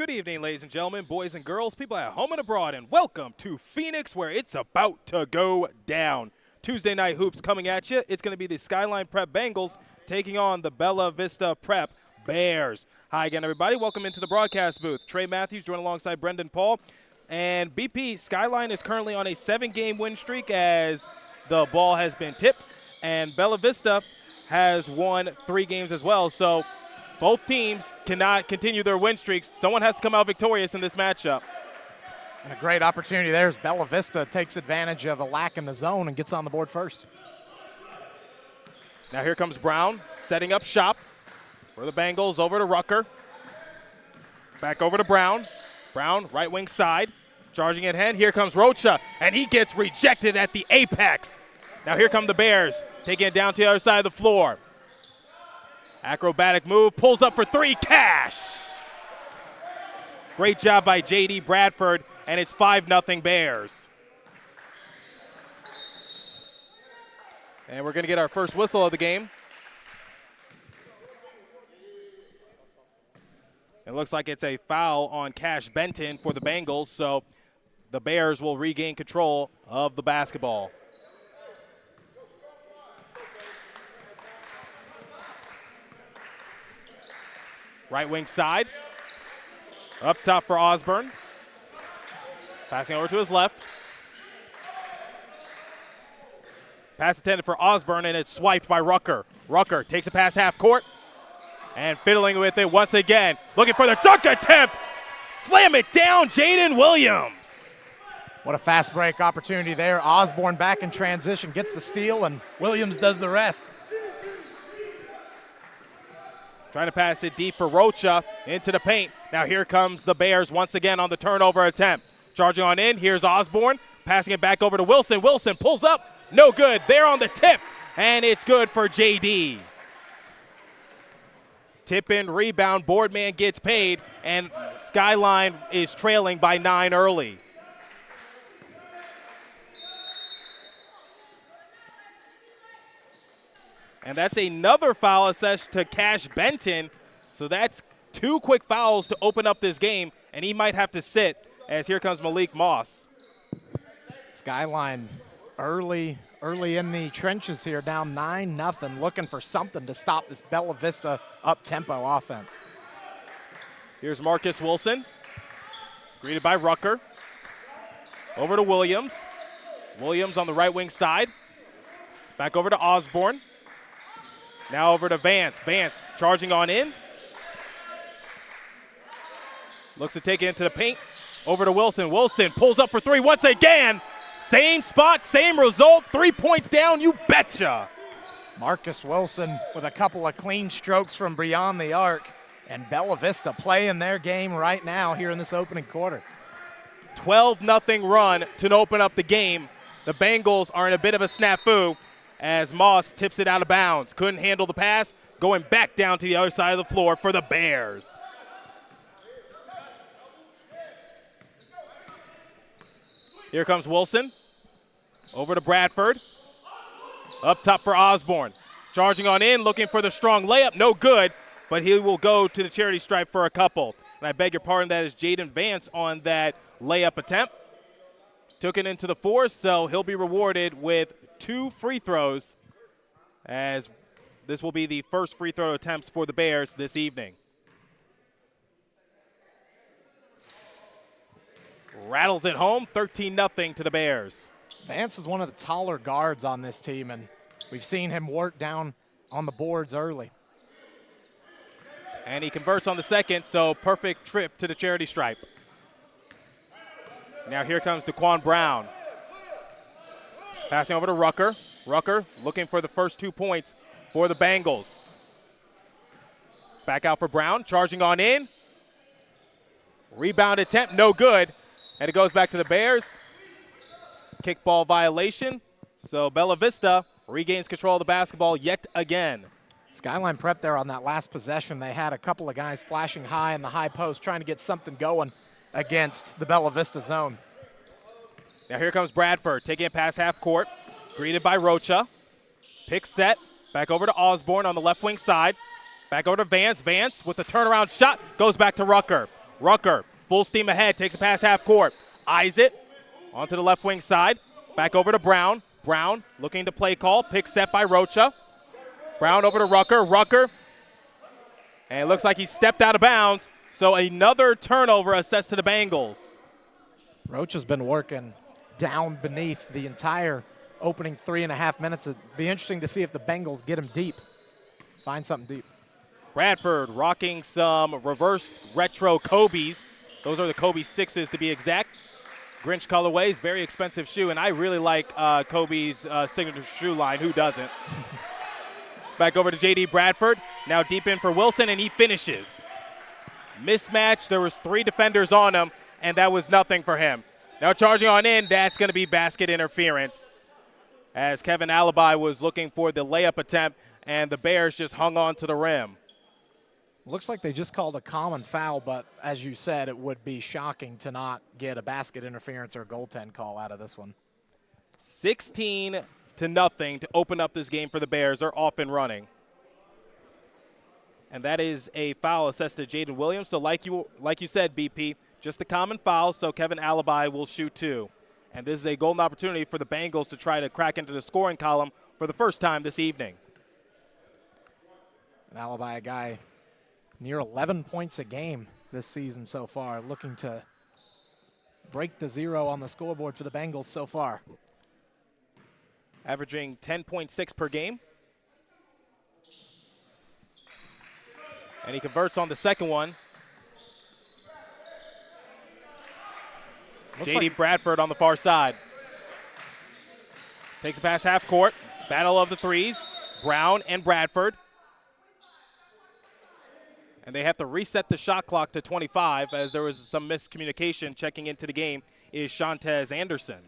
Good evening, ladies and gentlemen, boys and girls, people at home and abroad, and welcome to Phoenix, where it's about to go down. Tuesday night hoops coming at you. It's going to be the Skyline Prep Bengals taking on the Bella Vista Prep Bears. Hi again, everybody. Welcome into the broadcast booth. Trey Matthews joined alongside Brendan Paul. And BP, Skyline is currently on a 7-game win streak as the ball has been tipped. And Bella Vista has won 3 games as well. So both teams cannot continue their win streaks. Someone has to come out victorious in this matchup. And a great opportunity there as Bella Vista takes advantage of a lack in the zone and gets on the board first. Now here comes Brown setting up shop for the Bengals. Over to Rucker. Back over to Brown. Brown, right wing side, charging ahead. Here comes Rocha, and he gets rejected at the apex. Now here come the Bears, taking it down to the other side of the floor. Acrobatic move, pulls up for 3, cash. Great job by J.D. Bradford, and it's 5-0 Bears. And we're going to get our first whistle of the game. It looks like it's a foul on Cash Benton for the Bengals, so the Bears will regain control of the basketball. Right wing side. Up top for Osborne. Passing over to his left. Pass intended for Osborne, and it's swiped by Rucker. Rucker takes a pass half court. And fiddling with it once again. Looking for the dunk attempt. Slam it down, Jaden Williams. What a fast break opportunity there. Osborne back in transition, gets the steal, and Williams does the rest. Trying to pass it deep for Rocha into the paint. Now here comes the Bears once again on the turnover attempt. Charging on in, here's Osborne. Passing it back over to Wilson. Wilson pulls up, no good. There on the tip, and it's good for JD. Tip in, rebound, Boardman gets paid, and Skyline is trailing by 9 early. And that's another foul assessed to Cash Benton. So that's 2 quick fouls to open up this game, and he might have to sit as here comes Malik Moss. Skyline early in the trenches here, down 9-0, looking for something to stop this Bella Vista up-tempo offense. Here's Marcus Wilson, greeted by Rucker. Over to Williams. Williams on the right wing side. Back over to Osborne. Now over to Vance. Vance charging on in. Looks to take it into the paint. Over to Wilson. Wilson pulls up for 3 once again. Same spot, same result. 3 points down, you betcha. Marcus Wilson with a couple of clean strokes from beyond the arc. And Bella Vista playing their game right now here in this opening quarter. 12-0 run to open up the game. The Bengals are in a bit of a snafu as Moss tips it out of bounds. Couldn't handle the pass, going back down to the other side of the floor for the Bears. Here comes Wilson. Over to Bradford. Up top for Osborne. Charging on in, looking for the strong layup. No good, but he will go to the charity stripe for a couple. And I beg your pardon, that is Jaden Vance on that layup attempt. Took it into the 4, so he'll be rewarded with 2 free throws, as this will be the first free throw attempts for the Bears this evening. Rattles it home, 13-0 to the Bears. Vance is one of the taller guards on this team, and we've seen him work down on the boards early. And he converts on the second, so perfect trip to the charity stripe. Now here comes Daquan Brown. Passing over to Rucker. Rucker looking for the first 2 points for the Bengals. Back out for Brown, charging on in. Rebound attempt, no good. And it goes back to the Bears. Kickball violation. So Bella Vista regains control of the basketball yet again. Skyline Prep there on that last possession. They had a couple of guys flashing high in the high post, trying to get something going against the Bella Vista zone. Now here comes Bradford, taking it past half court. Greeted by Rocha. Pick set. Back over to Osborne on the left wing side. Back over to Vance. Vance with the turnaround shot. Goes back to Rucker. Rucker, full steam ahead, takes a pass half court. Eyes it, onto the left wing side. Back over to Brown. Brown looking to play call, pick set by Rocha. Brown over to Rucker. Rucker, and it looks like he stepped out of bounds. So another turnover assessed to the Bengals. Rocha's been working down beneath the entire opening 3.5 minutes. It'd be interesting to see if the Bengals get him deep. Find something deep. Bradford rocking some reverse retro Kobe's. Those are the Kobe 6s to be exact. Grinch colorways, very expensive shoe, and I really like Kobe's signature shoe line. Who doesn't? Back over to J.D. Bradford. Now deep in for Wilson, and he finishes. Mismatch. There was 3 defenders on him, and that was nothing for him. Now charging on in, that's going to be basket interference, as Kevin Alibi was looking for the layup attempt, and the Bears just hung on to the rim. Looks like they just called a common foul, but as you said, it would be shocking to not get a basket interference or a goaltend call out of this one. 16-0 to open up this game for the Bears. They're off and running. And that is a foul assessed to Jaden Williams. So like you said, BP, just a common foul, so Kevin Alibi will shoot 2. And this is a golden opportunity for the Bengals to try to crack into the scoring column for the first time this evening. An Alibi, a guy near 11 points a game this season so far, looking to break the 0 on the scoreboard for the Bengals so far. Averaging 10.6 per game. And he converts on the second one. J.D. Bradford on the far side. Takes a pass half court. Battle of the threes. Brown and Bradford. And they have to reset the shot clock to 25 as there was some miscommunication. Checking into the game is Shantez Anderson.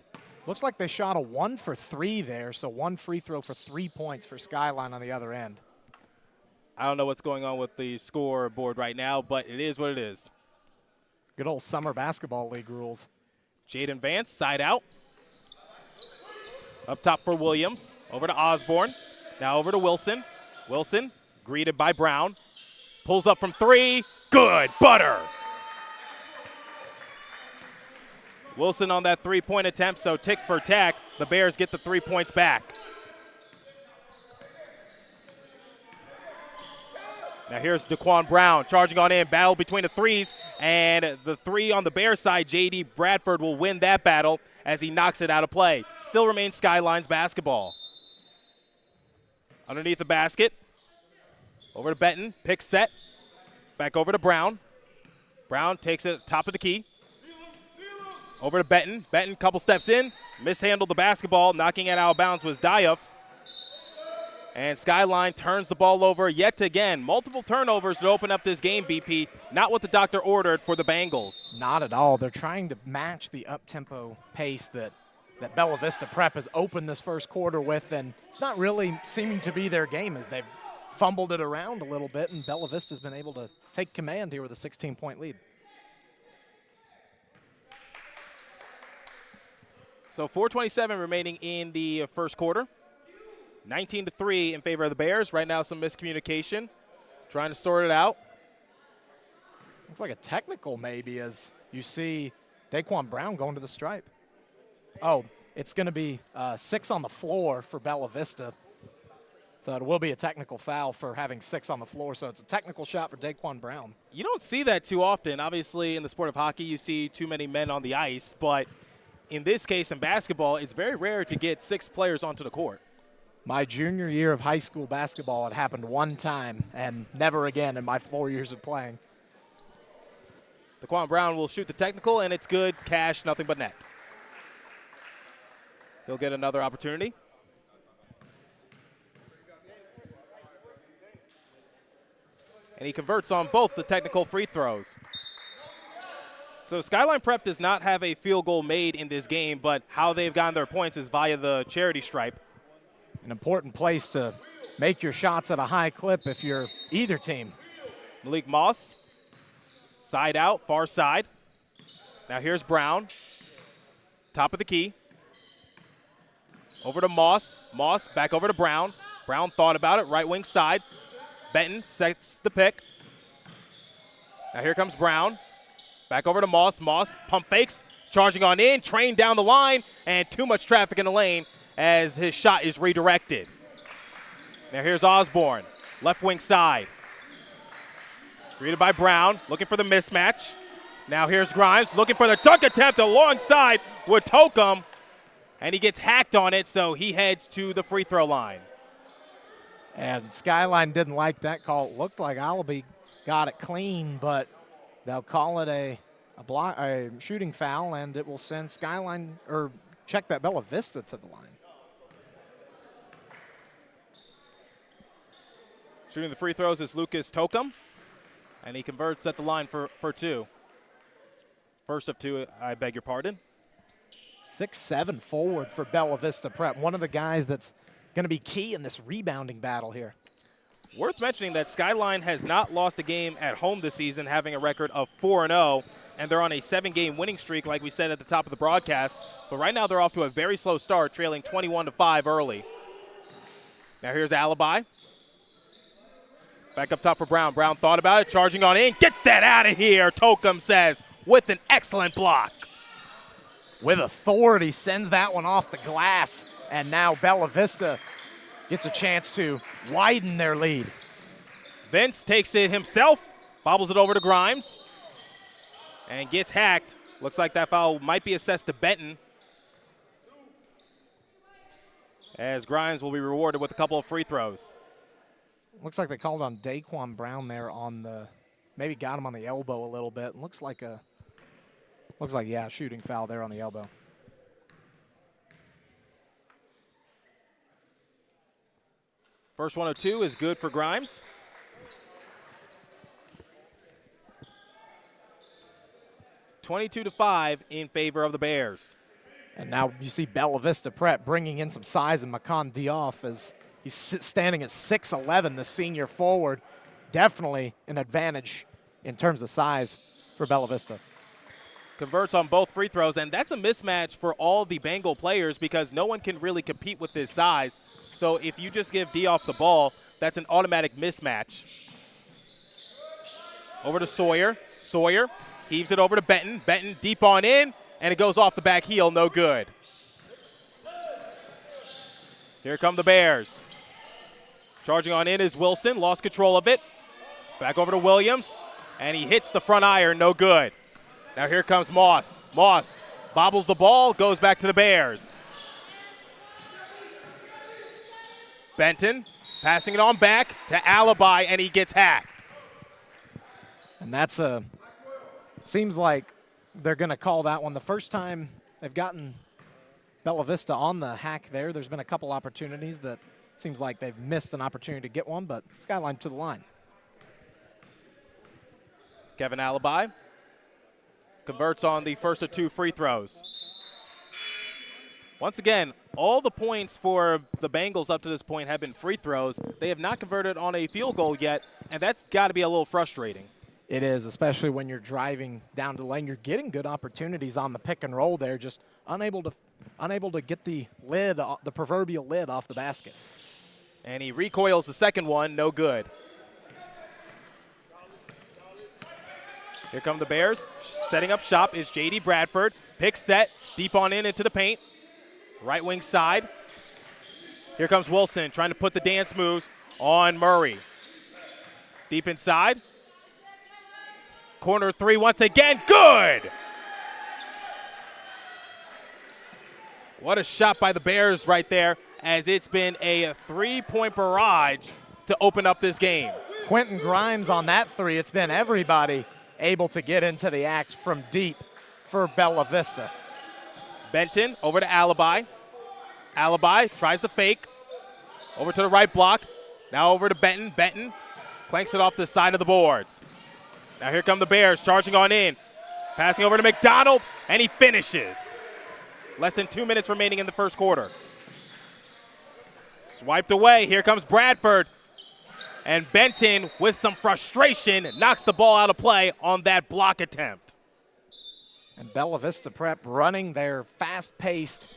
Looks like they shot a 1 for 3 there, so 1 free throw for 3 points for Skyline on the other end. I don't know what's going on with the scoreboard right now, but it is what it is. Good old summer basketball league rules. Jaden Vance, side out. Up top for Williams. Over to Osborne. Now over to Wilson. Wilson, greeted by Brown. Pulls up from 3. Good. Butter. Wilson on that 3-point attempt, so tick for tack. The Bears get the 3 points back. Now here's Daquan Brown charging on in. Battle between the threes, and the 3 on the Bears side, J.D. Bradford will win that battle as he knocks it out of play. Still remains Skyline's basketball. Underneath the basket. Over to Benton, pick set. Back over to Brown. Brown takes it top of the key. Over to Benton. Benton, couple steps in, mishandled the basketball. Knocking it out of bounds was Diouf. And Skyline turns the ball over yet again. Multiple turnovers to open up this game, BP. Not what the doctor ordered for the Bengals. Not at all. They're trying to match the up-tempo pace that Bella Vista Prep has opened this first quarter with, and it's not really seeming to be their game as they've fumbled it around a little bit, and Bella Vista's been able to take command here with a 16-point lead. So 4:27 remaining in the first quarter. 19-3 in favor of the Bears. Right now, some miscommunication. Trying to sort it out. Looks like a technical maybe as you see Daquan Brown going to the stripe. Oh, it's going to be 6 on the floor for Bella Vista. So it will be a technical foul for having 6 on the floor. So it's a technical shot for Daquan Brown. You don't see that too often. Obviously, in the sport of hockey, you see too many men on the ice. But in this case, in basketball, it's very rare to get 6 players onto the court. My junior year of high school basketball, it happened one time and never again in my 4 years of playing. Daquan Brown will shoot the technical, and it's good. Cash, nothing but net. He'll get another opportunity. And he converts on both the technical free throws. So Skyline Prep does not have a field goal made in this game, but how they've gotten their points is via the charity stripe. An important place to make your shots at a high clip if you're either team. Malik Moss, side out, far side. Now here's Brown, top of the key. Over to Moss. Moss back over to Brown. Brown thought about it, right wing side. Benton sets the pick. Now here comes Brown. Back over to Moss. Moss pump fakes, charging on in, train down the line, and too much traffic in the lane as his shot is redirected. Now here's Osborne, left wing side. Greeted by Brown, looking for the mismatch. Now here's Grimes, looking for the dunk attempt alongside with Tokum, and he gets hacked on it, so he heads to the free throw line. And Skyline didn't like that call. It looked like Allaby got it clean, but they'll call it a shooting foul, and it will send Skyline, or check that Bella Vista to the line. Shooting the free throws is Lucas Tokum, and he converts at the line for two. First of two, I beg your pardon. 6'7" forward for Bella Vista Prep. One of the guys that's going to be key in this rebounding battle here. Worth mentioning that Skyline has not lost a game at home this season, having a record of 4-0, and they're on a 7-game winning streak like we said at the top of the broadcast. But right now they're off to a very slow start, trailing 21-5 early. Now here's Alibi. Back up top for Brown. Brown thought about it, charging on in. Get that out of here, Tokum says, with an excellent block. With authority, sends that one off the glass, and now Bella Vista gets a chance to widen their lead. Vince takes it himself, bobbles it over to Grimes, and gets hacked. Looks like that foul might be assessed to Benton, as Grimes will be rewarded with a couple of free throws. Looks like they called on Daquan Brown there on the, maybe got him on the elbow a little bit. Looks like yeah, shooting foul there on the elbow. First one of two is good for Grimes. (22-5) in favor of the Bears. And now you see Bella Vista Prep bringing in some size, and Makan Diouf as he's standing at 6'11", the senior forward. Definitely an advantage in terms of size for Bella Vista. Converts on both free throws, and that's a mismatch for all the Bengal players because no one can really compete with his size. So if you just give Diouf the ball, that's an automatic mismatch. Over to Sawyer. Sawyer heaves it over to Benton. Benton deep on in, and it goes off the back heel, no good. Here come the Bears. Charging on in is Wilson, lost control of it. Back over to Williams, and he hits the front iron, no good. Now here comes Moss. Moss bobbles the ball, goes back to the Bears. Benton passing it on back to Alibi, and he gets hacked. And that's seems like they're going to call that one. The first time they've gotten Bella Vista on the hack there, there's been a couple opportunities that seems like they've missed an opportunity to get one, but Skyline to the line. Kevin Alibi converts on the first of two free throws. Once again, all the points for the Bengals up to this point have been free throws. They have not converted on a field goal yet, and that's got to be a little frustrating. It is, especially when you're driving down the lane. You're getting good opportunities on the pick and roll there, just unable to get the lid, the proverbial lid off the basket. And he recoils the second one, no good. Here come the Bears. Setting up shop is J.D. Bradford. Pick set, deep on in into the paint. Right wing side. Here comes Wilson trying to put the dance moves on Murray. Deep inside. Corner three once again, good! What a shot by the Bears right there, as it's been a three-point barrage to open up this game. Quentin Grimes on that three. It's been everybody able to get into the act from deep for Bella Vista. Benton over to Alibi. Alibi tries to fake. Over to the right block. Now over to Benton. Benton clanks it off the side of the boards. Now here come the Bears charging on in. Passing over to McDonald, and he finishes. Less than 2 minutes remaining in the first quarter. Swiped away. Here comes Bradford. And Benton, with some frustration, knocks the ball out of play on that block attempt. And Bella Vista Prep running their fast-paced,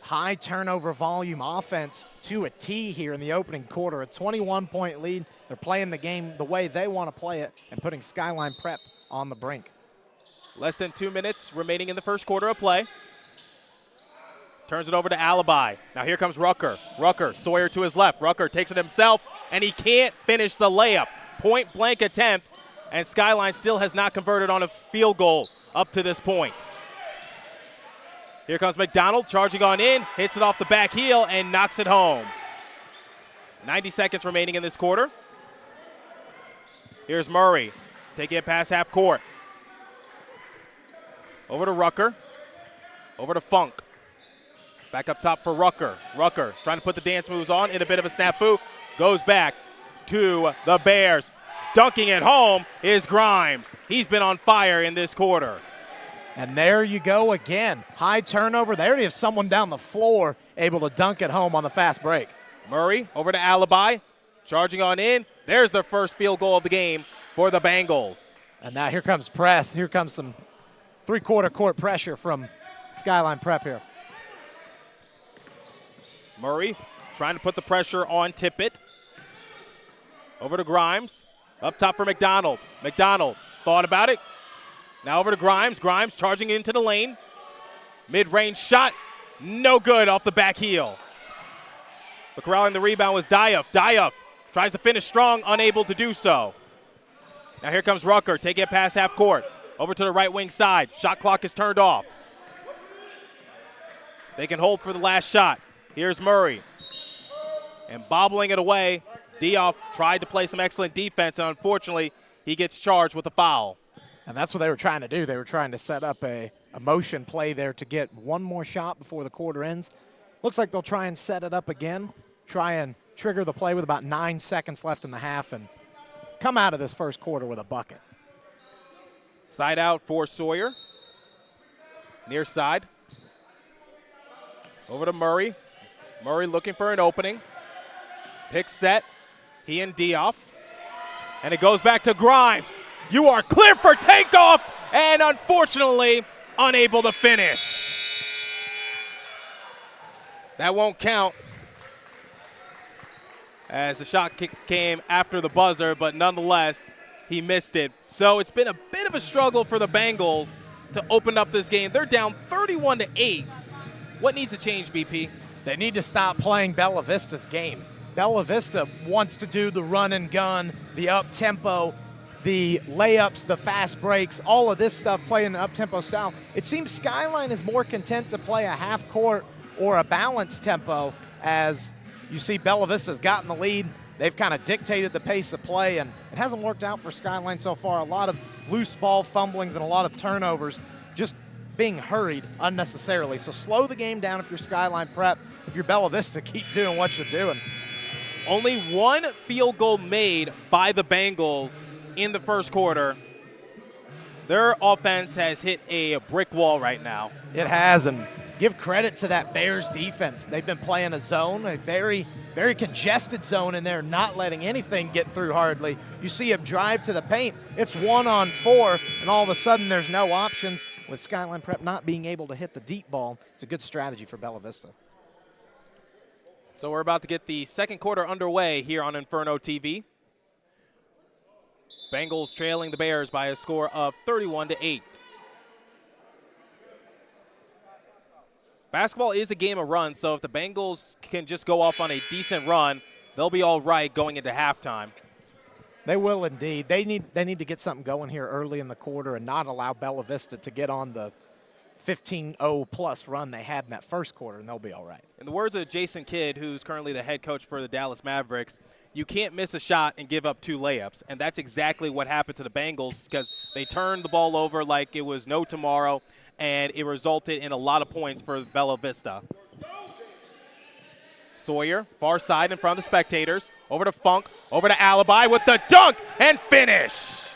high turnover volume offense to a T here in the opening quarter. A 21-point lead. They're playing the game the way they want to play it and putting Skyline Prep on the brink. Less than 2 minutes remaining in the first quarter of play. Turns it over to Alibi. Now here comes Rucker. Rucker, Sawyer to his left. Rucker takes it himself, and he can't finish the layup. Point blank attempt, and Skyline still has not converted on a field goal up to this point. Here comes McDonald charging on in, hits it off the back heel, and knocks it home. 90 seconds remaining in this quarter. Here's Murray taking it past half court. Over to Rucker. Over to Funk. Back up top for Rucker. Rucker trying to put the dance moves on in a bit of a snafu. Goes back to the Bears. Dunking it home is Grimes. He's been on fire in this quarter. And there you go again. High turnover. They already have someone down the floor able to dunk it home on the fast break. Murray over to Alibi. Charging on in. There's the first field goal of the game for the Bengals. And now here comes press. Here comes some three-quarter court pressure from Skyline Prep here. Murray trying to put the pressure on Tippett. Over to Grimes. Up top for McDonald. McDonald thought about it. Now over to Grimes. Grimes charging into the lane. Mid-range shot. No good off the back heel. But corralling the rebound was Diouf. Diouf tries to finish strong, unable to do so. Now here comes Rucker, taking it past half court. Over to the right wing side. Shot clock is turned off. They can hold for the last shot. Here's Murray. And bobbling it away, Diouf tried to play some excellent defense, and unfortunately, he gets charged with a foul. And that's what they were trying to do. They were trying to set up a motion play there to get one more shot before the quarter ends. Looks like they'll try and set it up again, try and trigger the play with about 9 seconds left in the half, and come out of this first quarter with a bucket. Side out for Sawyer. Near side. Over to Murray. Murray looking for an opening. Pick set. He and Diouf. And it goes back to Grimes. You are clear for takeoff, and unfortunately, unable to finish. That won't count, as the shot kick came after the buzzer, but nonetheless, he missed it. So it's been a bit of a struggle for the Bengals to open up this game. They're down 31-8. What needs to change, BP? They need to stop playing Bella Vista's game. Bella Vista wants to do the run and gun, the up-tempo, the layups, the fast breaks, all of this stuff playing an up-tempo style. It seems Skyline is more content to play a half-court or a balanced tempo, as you see Bella Vista's gotten the lead. They've kind of dictated the pace of play, and it hasn't worked out for Skyline so far. A lot of loose ball fumblings and a lot of turnovers, just being hurried unnecessarily. So slow the game down if you're Skyline Prep. If you're Bella Vista, keep doing what you're doing. Only one field goal made by the Bengals in the first quarter. Their offense has hit a brick wall right now. It has, and give credit to that Bears defense. They've been playing a zone, a very, very congested zone in there, not letting anything get through hardly. You see him drive to the paint. It's 1-on-4, and all of a sudden there's no options. With Skyline Prep not being able to hit the deep ball, it's a good strategy for Bella Vista. So we're about to get the second quarter underway here on Inferno TV. Bengals trailing the Bears by a score of 31-8. Basketball is a game of runs, so if the Bengals can just go off on a decent run, they'll be all right going into halftime. They will indeed. They need to get something going here early in the quarter and not allow Bella Vista to get on the 15-0 plus run they had in that first quarter, and they'll be all right. In the words of Jason Kidd, who's currently the head coach for the Dallas Mavericks, you can't miss a shot and give up 2 layups, and that's exactly what happened to the Bengals, because they turned the ball over like it was no tomorrow, and it resulted in a lot of points for Bella Vista. Sawyer, far side in front of the spectators, over to Funk, over to Alibi with the dunk and finish.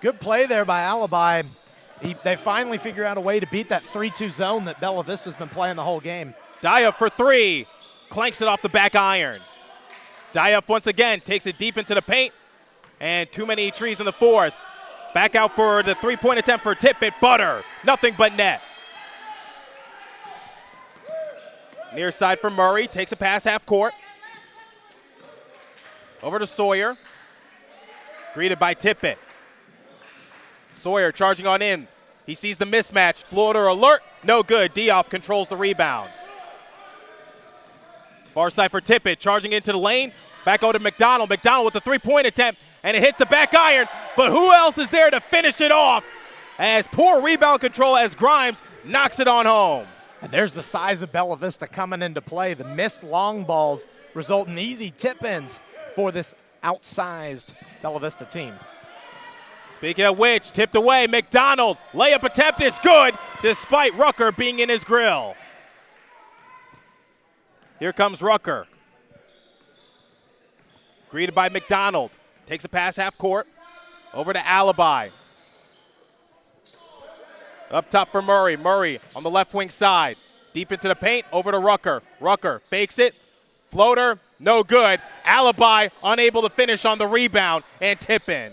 Good play there by Alibi. They finally figure out a way to beat that 3-2 zone that Bella Vista's been playing the whole game. Diouf for 3, clanks it off the back iron. Diouf once again takes it deep into the paint, and too many trees in the forest. Back out for the three-point attempt for Tippett. Butter, nothing but net. Near side for Murray, takes a pass half court. Over to Sawyer. Greeted by Tippett. Sawyer charging on in. He sees the mismatch. Floater alert. No good. Diop controls the rebound. Far side for Tippett. Charging into the lane. Back over to McDonald. McDonald with the three-point attempt. And it hits the back iron. But who else is there to finish it off? As poor rebound control as Grimes knocks it on home. And there's the size of Bella Vista coming into play. The missed long balls result in easy tip-ins for this outsized Bella Vista team. Speaking of which, tipped away, McDonald. Layup attempt is good, despite Rucker being in his grill. Here comes Rucker. Greeted by McDonald. Takes a pass half court. Over to Alibi. Up top for Murray. Murray on the left wing side. Deep into the paint, over to Rucker. Rucker fakes it. Floater, no good. Alibi unable to finish on the rebound and tip in.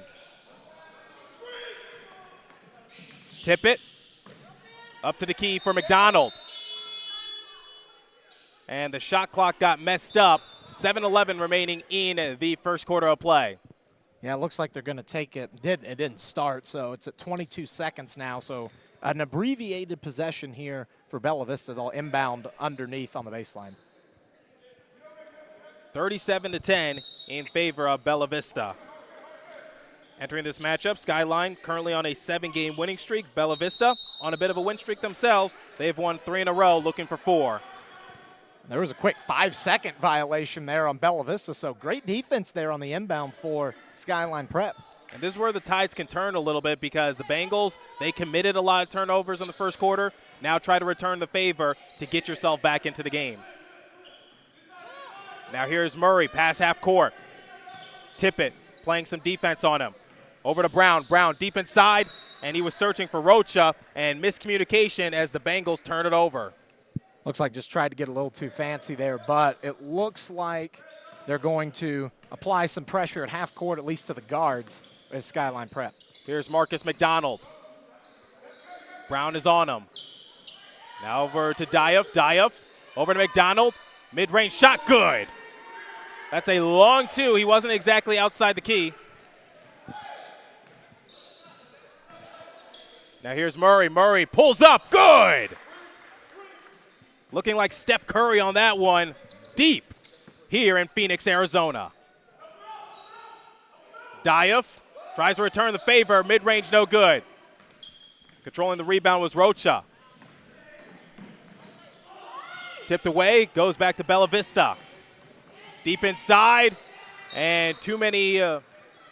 Tippett up to the key for McDonald. And the shot clock got messed up. 7:11 remaining in the first quarter of play. Yeah, it looks like they're going to take it. It didn't start, so it's at 22 seconds now. So an abbreviated possession here for Bella Vista. They'll inbound underneath on the baseline. 37-10 in favor of Bella Vista. Entering this matchup, Skyline currently on a 7-game winning streak. Bella Vista on a bit of a win streak themselves. They've won 3 in a row, looking for 4. There was a quick 5-second violation there on Bella Vista, so great defense there on the inbound for Skyline Prep. And this is where the tides can turn a little bit because the Bengals, they committed a lot of turnovers in the first quarter. Now try to return the favor to get yourself back into the game. Now here's Murray, pass half court. Tippett playing some defense on him. Over to Brown. Brown deep inside, and he was searching for Rocha, and miscommunication as the Bengals turn it over. Looks like just tried to get a little too fancy there, but it looks like they're going to apply some pressure at half court, at least to the guards, as Skyline Prep. Here's Marcus McDonald. Brown is on him. Now over to Diop. Diop over to McDonald. Mid-range shot, good. That's a long 2. He wasn't exactly outside the key. Now here's Murray. Murray pulls up, good. Looking like Steph Curry on that one. Deep here in Phoenix, Arizona. Diop tries to return the favor. Mid-range, no good. Controlling the rebound was Rocha. Tipped away, goes back to Bella Vista. Deep inside, and too many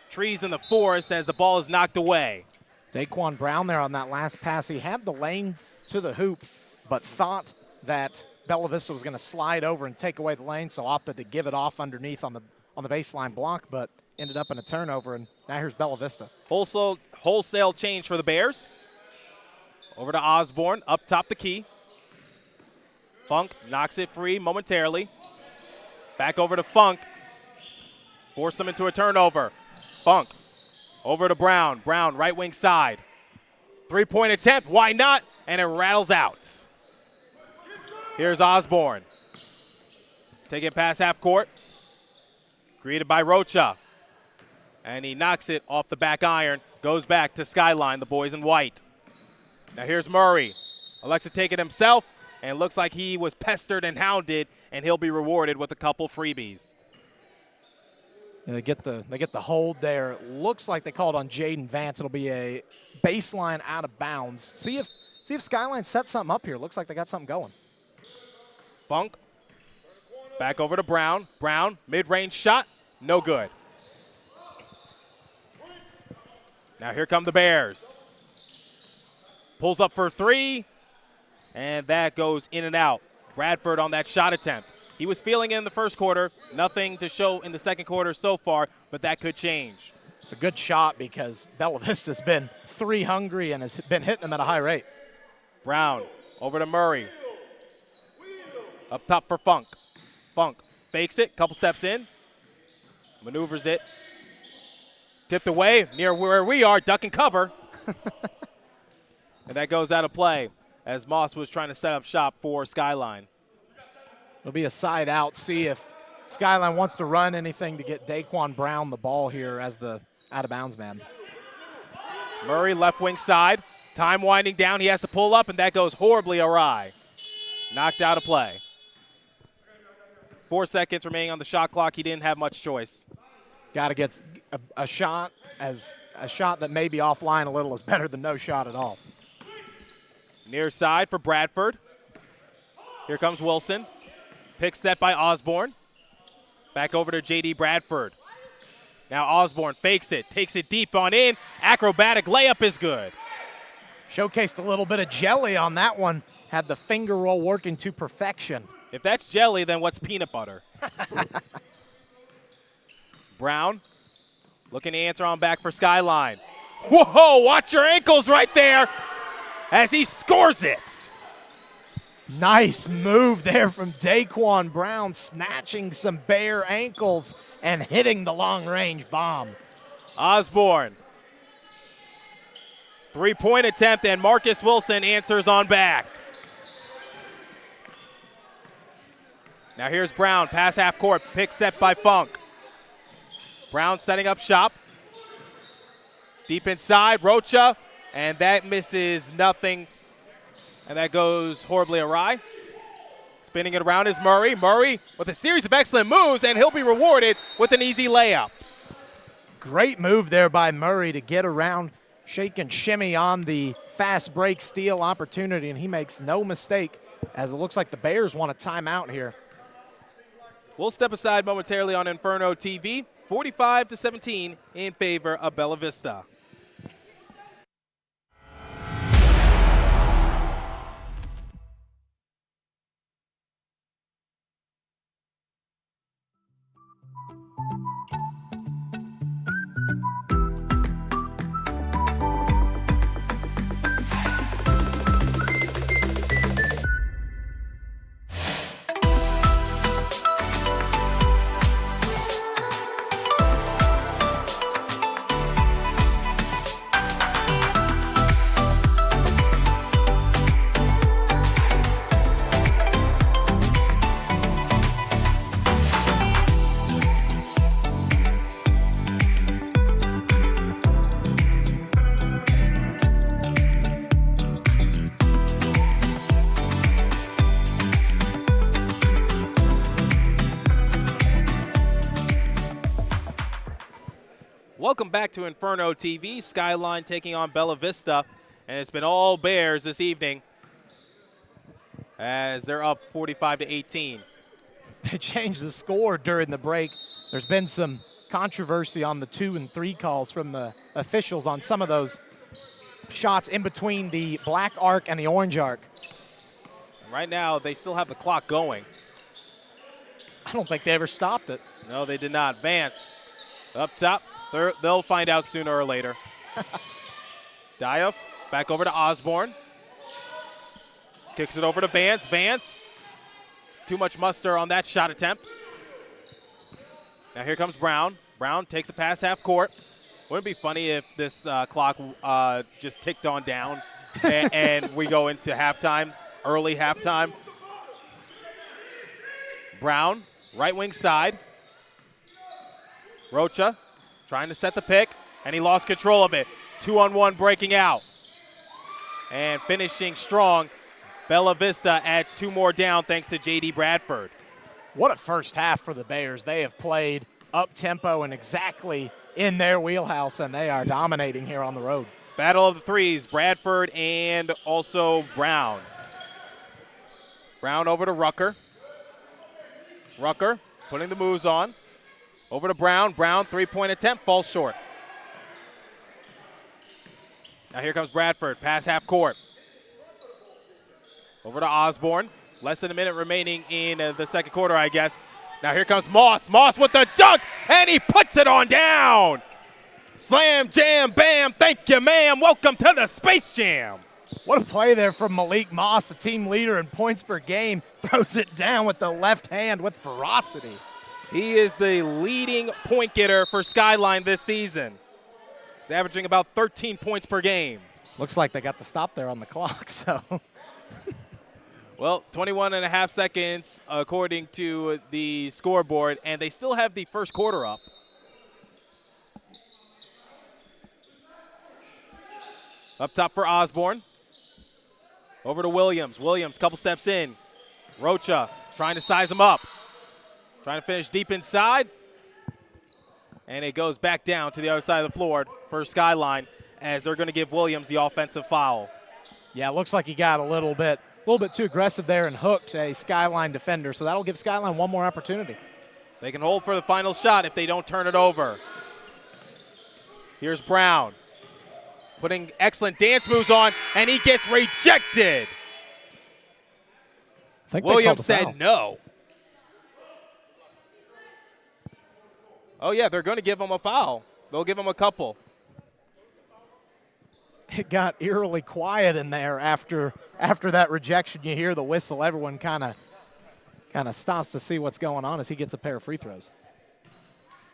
trees in the forest as the ball is knocked away. Daquan Brown there on that last pass. He had the lane to the hoop, but thought that Bella Vista was going to slide over and take away the lane, so opted to give it off underneath on the baseline block, but ended up in a turnover, and now here's Bella Vista. Wholesale change for the Bears. Over to Osborne, up top the key. Funk knocks it free momentarily. Back over to Funk. Forced them into a turnover. Funk over to Brown. Brown, right wing side. 3-point attempt, why not? And it rattles out. Here's Osborne. Taking it past half court. Greeted by Rocha. And he knocks it off the back iron. Goes back to Skyline, the boys in white. Now here's Murray. Elects to take it himself. And looks like he was pestered and hounded, and he'll be rewarded with a couple freebies. They get the hold there. It looks like they called on Jaden Vance. It'll be a baseline out of bounds. See if Skyline sets something up here. Looks like they got something going. Funk. Back over to Brown. Brown, mid-range shot, no good. Now here come the Bears. Pulls up for 3. And that goes in and out. Bradford on that shot attempt. He was feeling it in the first quarter. Nothing to show in the second quarter so far, but that could change. It's a good shot because Bella Vista's been 3 hungry and has been hitting them at a high rate. Brown over to Murray. Up top for Funk. Funk fakes it, couple steps in. Maneuvers it. Tipped away near where we are, duck and cover. And that goes out of play, as Moss was trying to set up shop for Skyline. It'll be a side out. See if Skyline wants to run anything to get Daquan Brown the ball here as the out-of-bounds man. Murray left wing side. Time winding down. He has to pull up, and that goes horribly awry. Knocked out of play. 4 seconds remaining on the shot clock. He didn't have much choice. Got to get a shot that may be offline a little is better than no shot at all. Near side for Bradford. Here comes Wilson. Pick set by Osborne. Back over to J.D. Bradford. Now Osborne fakes it, takes it deep on in. Acrobatic layup is good. Showcased a little bit of jelly on that one. Had the finger roll working to perfection. If that's jelly, then what's peanut butter? Brown looking to answer on back for Skyline. Whoa, watch your ankles right there as he scores it. Nice move there from Daquan Brown, snatching some bare ankles and hitting the long-range bomb. Osborne. Three-point attempt, and Marcus Wilson answers on back. Now here's Brown, pass half court, pick set by Funk. Brown setting up shop. Deep inside, Rocha, and that misses nothing, and that goes horribly awry. Spinning it around is Murray. Murray with a series of excellent moves, and he'll be rewarded with an easy layup. Great move there by Murray to get around, shake and shimmy on the fast break steal opportunity, and he makes no mistake as it looks like the Bears want a timeout here. We'll step aside momentarily on Inferno TV. 45-17 in favor of Bella Vista. Welcome back to Inferno TV. Skyline taking on Bella Vista, and it's been all Bears this evening as they're up 45-18. They changed the score during the break. There's been some controversy on the 2 and 3 calls from the officials on some of those shots in between the black arc and the orange arc. Right now, they still have the clock going. I don't think they ever stopped it. No, they did not. Vance up top. They'll find out sooner or later. Diouf back over to Osborne. Kicks it over to Vance. Vance, too much muster on that shot attempt. Now here comes Brown. Brown takes a pass half court. Wouldn't it be funny if this clock just ticked on down and we go into halftime, early halftime? Brown, right wing side. Rocha trying to set the pick, and he lost control of it. 2-on-1 breaking out. And finishing strong, Bella Vista adds 2 more down thanks to J.D. Bradford. What a first half for the Bears. They have played up-tempo and exactly in their wheelhouse, and they are dominating here on the road. Battle of the threes, Bradford and also Brown. Brown over to Rucker. Rucker putting the moves on. Over to Brown. Brown, three-point attempt, falls short. Now here comes Bradford, pass half court. Over to Osborne. Less than a minute remaining in the second quarter, I guess. Now here comes Moss. Moss with the dunk, and he puts it on down. Slam, jam, bam, thank you, ma'am. Welcome to the Space Jam. What a play there from Malik Moss, the team leader in points per game. Throws it down with the left hand with ferocity. He is the leading point getter for Skyline this season. He's averaging about 13 points per game. Looks like they got the stop there on the clock, so. Well, 21.5 seconds according to the scoreboard, and they still have the first quarter up. Up top for Osborne. Over to Williams. Williams, couple steps in. Rocha trying to size him up. Trying to finish deep inside. And it goes back down to the other side of the floor for Skyline as they're going to give Williams the offensive foul. Yeah, it looks like he got a little bit too aggressive there and hooked a Skyline defender, so that'll give Skyline one more opportunity. They can hold for the final shot if they don't turn it over. Here's Brown. Putting excellent dance moves on, and he gets rejected. Williams said no. Oh, yeah, they're going to give him a foul. They'll give him a couple. It got eerily quiet in there after that rejection. You hear the whistle. Everyone kind of stops to see what's going on as he gets a pair of free throws.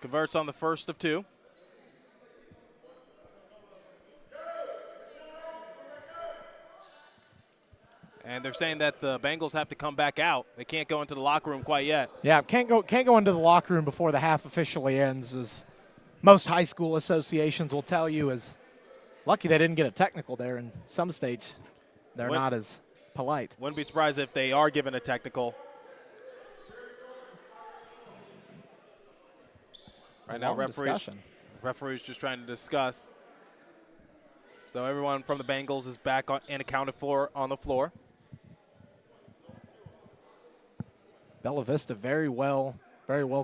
Converts on the first of two. And they're saying that the Bengals have to come back out. They can't go into the locker room quite yet. Yeah, can't go into the locker room before the half officially ends, as most high school associations will tell you. Is lucky they didn't get a technical there. In some states, they're not as polite. Wouldn't be surprised if they are given a technical. Right now, referees just trying to discuss. So everyone from the Bengals is back and accounted for on the floor. Bella Vista very well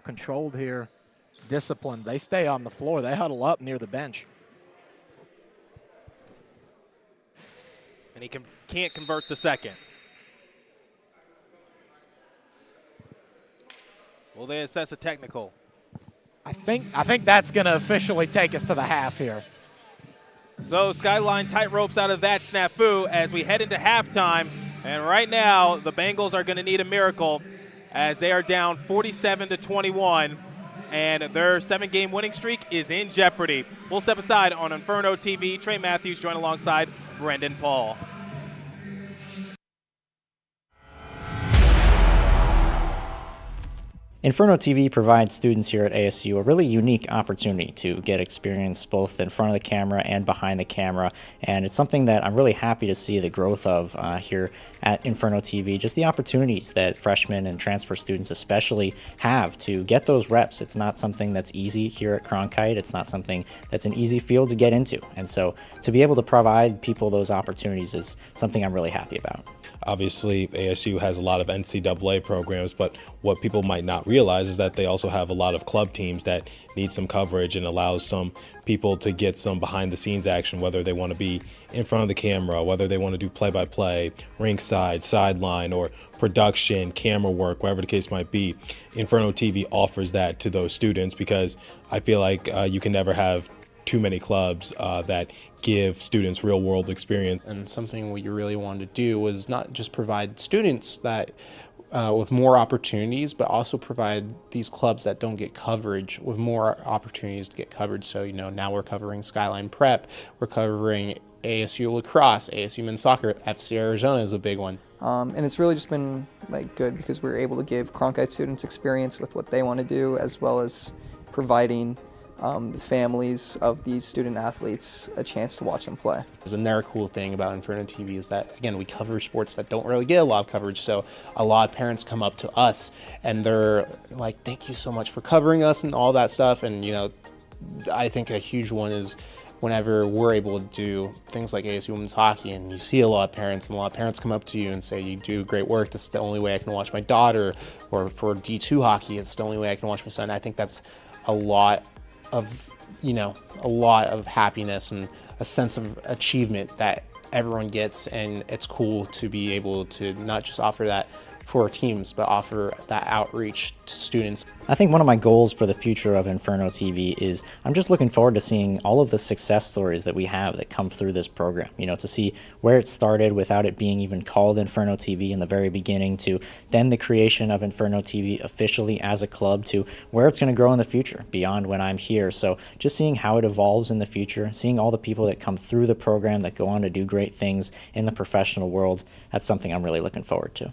controlled here, disciplined. They stay on the floor. They huddle up near the bench. And he can't convert the second. Will they assess a technical? I think that's going to officially take us to the half here. So Skyline tight ropes out of that snafu as we head into halftime. And right now, the Bengals are going to need a miracle as they are down 47-21, and their 7-game winning streak is in jeopardy. We'll step aside on Inferno TV. Trey Matthews joined alongside Brendan Paul. Inferno TV provides students here at ASU a really unique opportunity to get experience both in front of the camera and behind the camera, and it's something that I'm really happy to see the growth of here at Inferno TV, just the opportunities that freshmen and transfer students especially have to get those reps. It's not something that's easy here at Cronkite. It's not something that's an easy field to get into, and so to be able to provide people those opportunities is something I'm really happy about. Obviously, ASU has a lot of NCAA programs, but what people might not realize is that they also have a lot of club teams that need some coverage and allows some people to get some behind-the-scenes action, whether they want to be in front of the camera, whether they want to do play-by-play, ringside, sideline, or production, camera work, whatever the case might be. Inferno TV offers that to those students because I feel like you can never have too many clubs that give students real world experience. And something we really wanted to do was not just provide students that with more opportunities, but also provide these clubs that don't get coverage with more opportunities to get coverage. So, you know, now we're covering Skyline Prep, we're covering ASU lacrosse, ASU men's soccer, FC Arizona is a big one. And it's really just been good because we're able to give Cronkite students experience with what they want to do, as well as providing the families of these student athletes a chance to watch them play. Another cool thing about Inferno TV is that, again, we cover sports that don't really get a lot of coverage, so a lot of parents come up to us and they're like, thank you so much for covering us and all that stuff. And, you know, I think a huge one is whenever we're able to do things like ASU women's hockey and you see a lot of parents, and a lot of parents come up to you and say, you do great work, this is the only way I can watch my daughter, or for D2 hockey, it's the only way I can watch my son. I think that's a lot of, you know, a lot of happiness and a sense of achievement that everyone gets, and it's cool to be able to not just offer that for teams, but offer that outreach to students. I think one of my goals for the future of Inferno TV is I'm just looking forward to seeing all of the success stories that we have that come through this program. You know, to see where it started without it being even called Inferno TV in the very beginning, to then the creation of Inferno TV officially as a club, to where it's going to grow in the future beyond when I'm here. So just seeing how it evolves in the future, seeing all the people that come through the program that go on to do great things in the professional world, that's something I'm really looking forward to.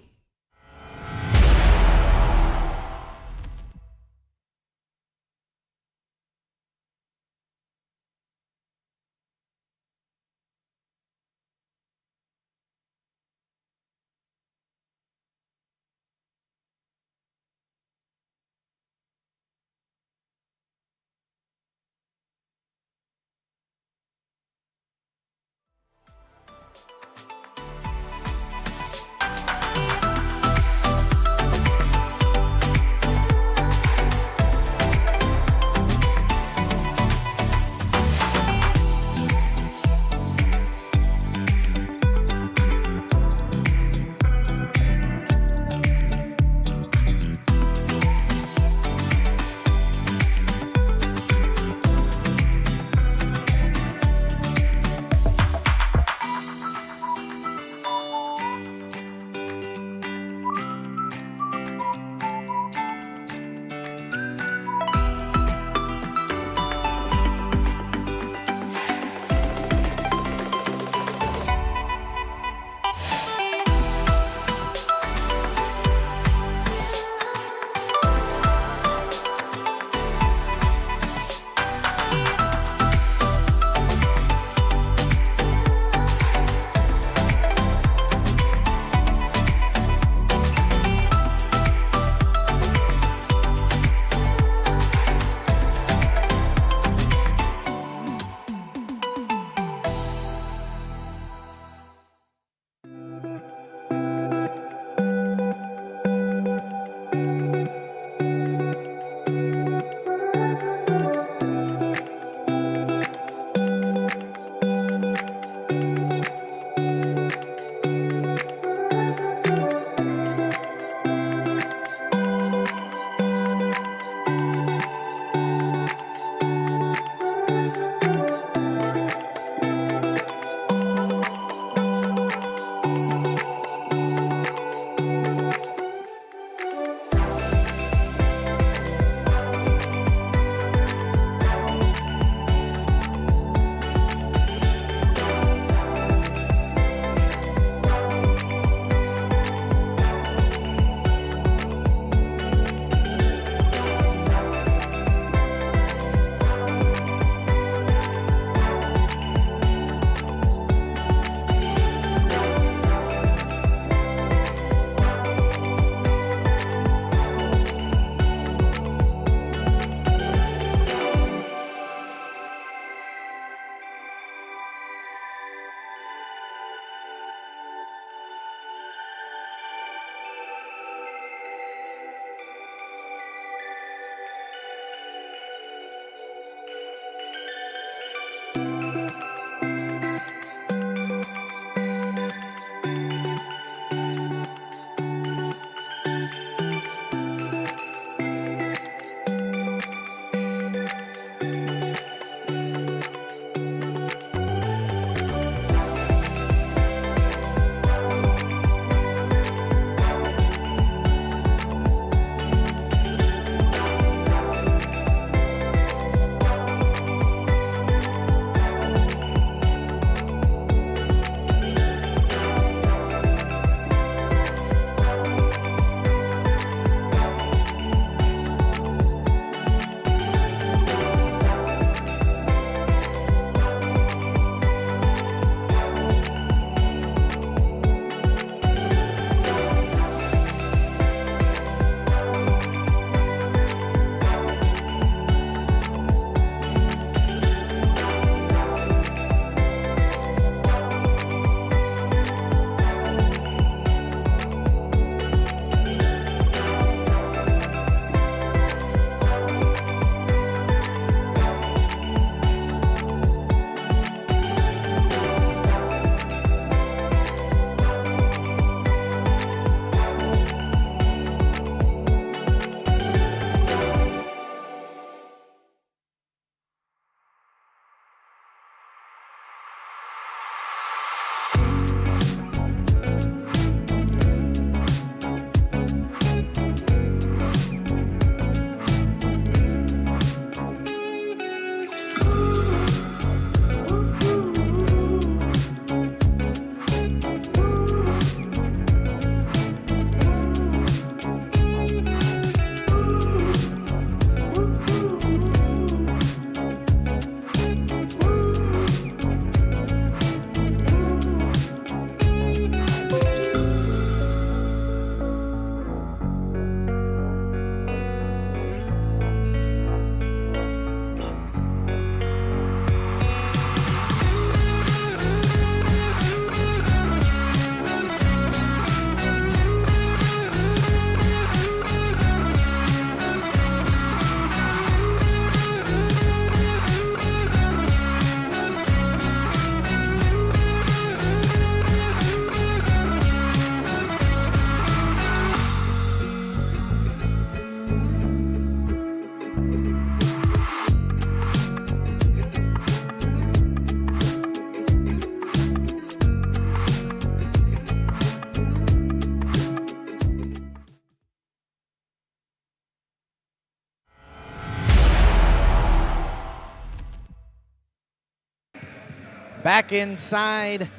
back inside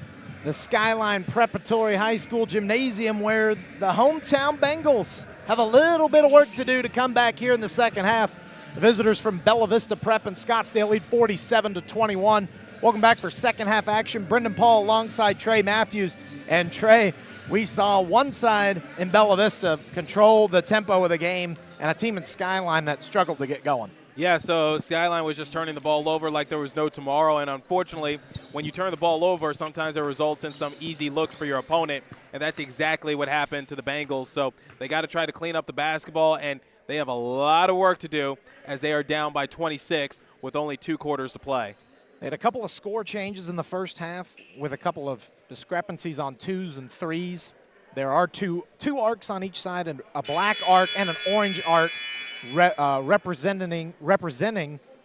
the Skyline Preparatory High School gymnasium, where the hometown Bengals have a little bit of work to do to come back here in the second half. The visitors from Bella Vista Prep and Scottsdale lead 47-21. Welcome back for second half action. Brendan Paul alongside Trey Matthews. And Trey, we saw one side in Bella Vista control the tempo of the game and a team in Skyline that struggled to get going. Yeah, so Skyline was just turning the ball over like there was no tomorrow, and unfortunately, when you turn the ball over, sometimes it results in some easy looks for your opponent, and that's exactly what happened to the Bengals. So they got to try to clean up the basketball, and they have a lot of work to do as they are down by 26 with only 2 quarters to play. They had a couple of score changes in the first half with a couple of discrepancies on 2s and 3s. There are two arcs on each side, and a black arc and an orange arc representing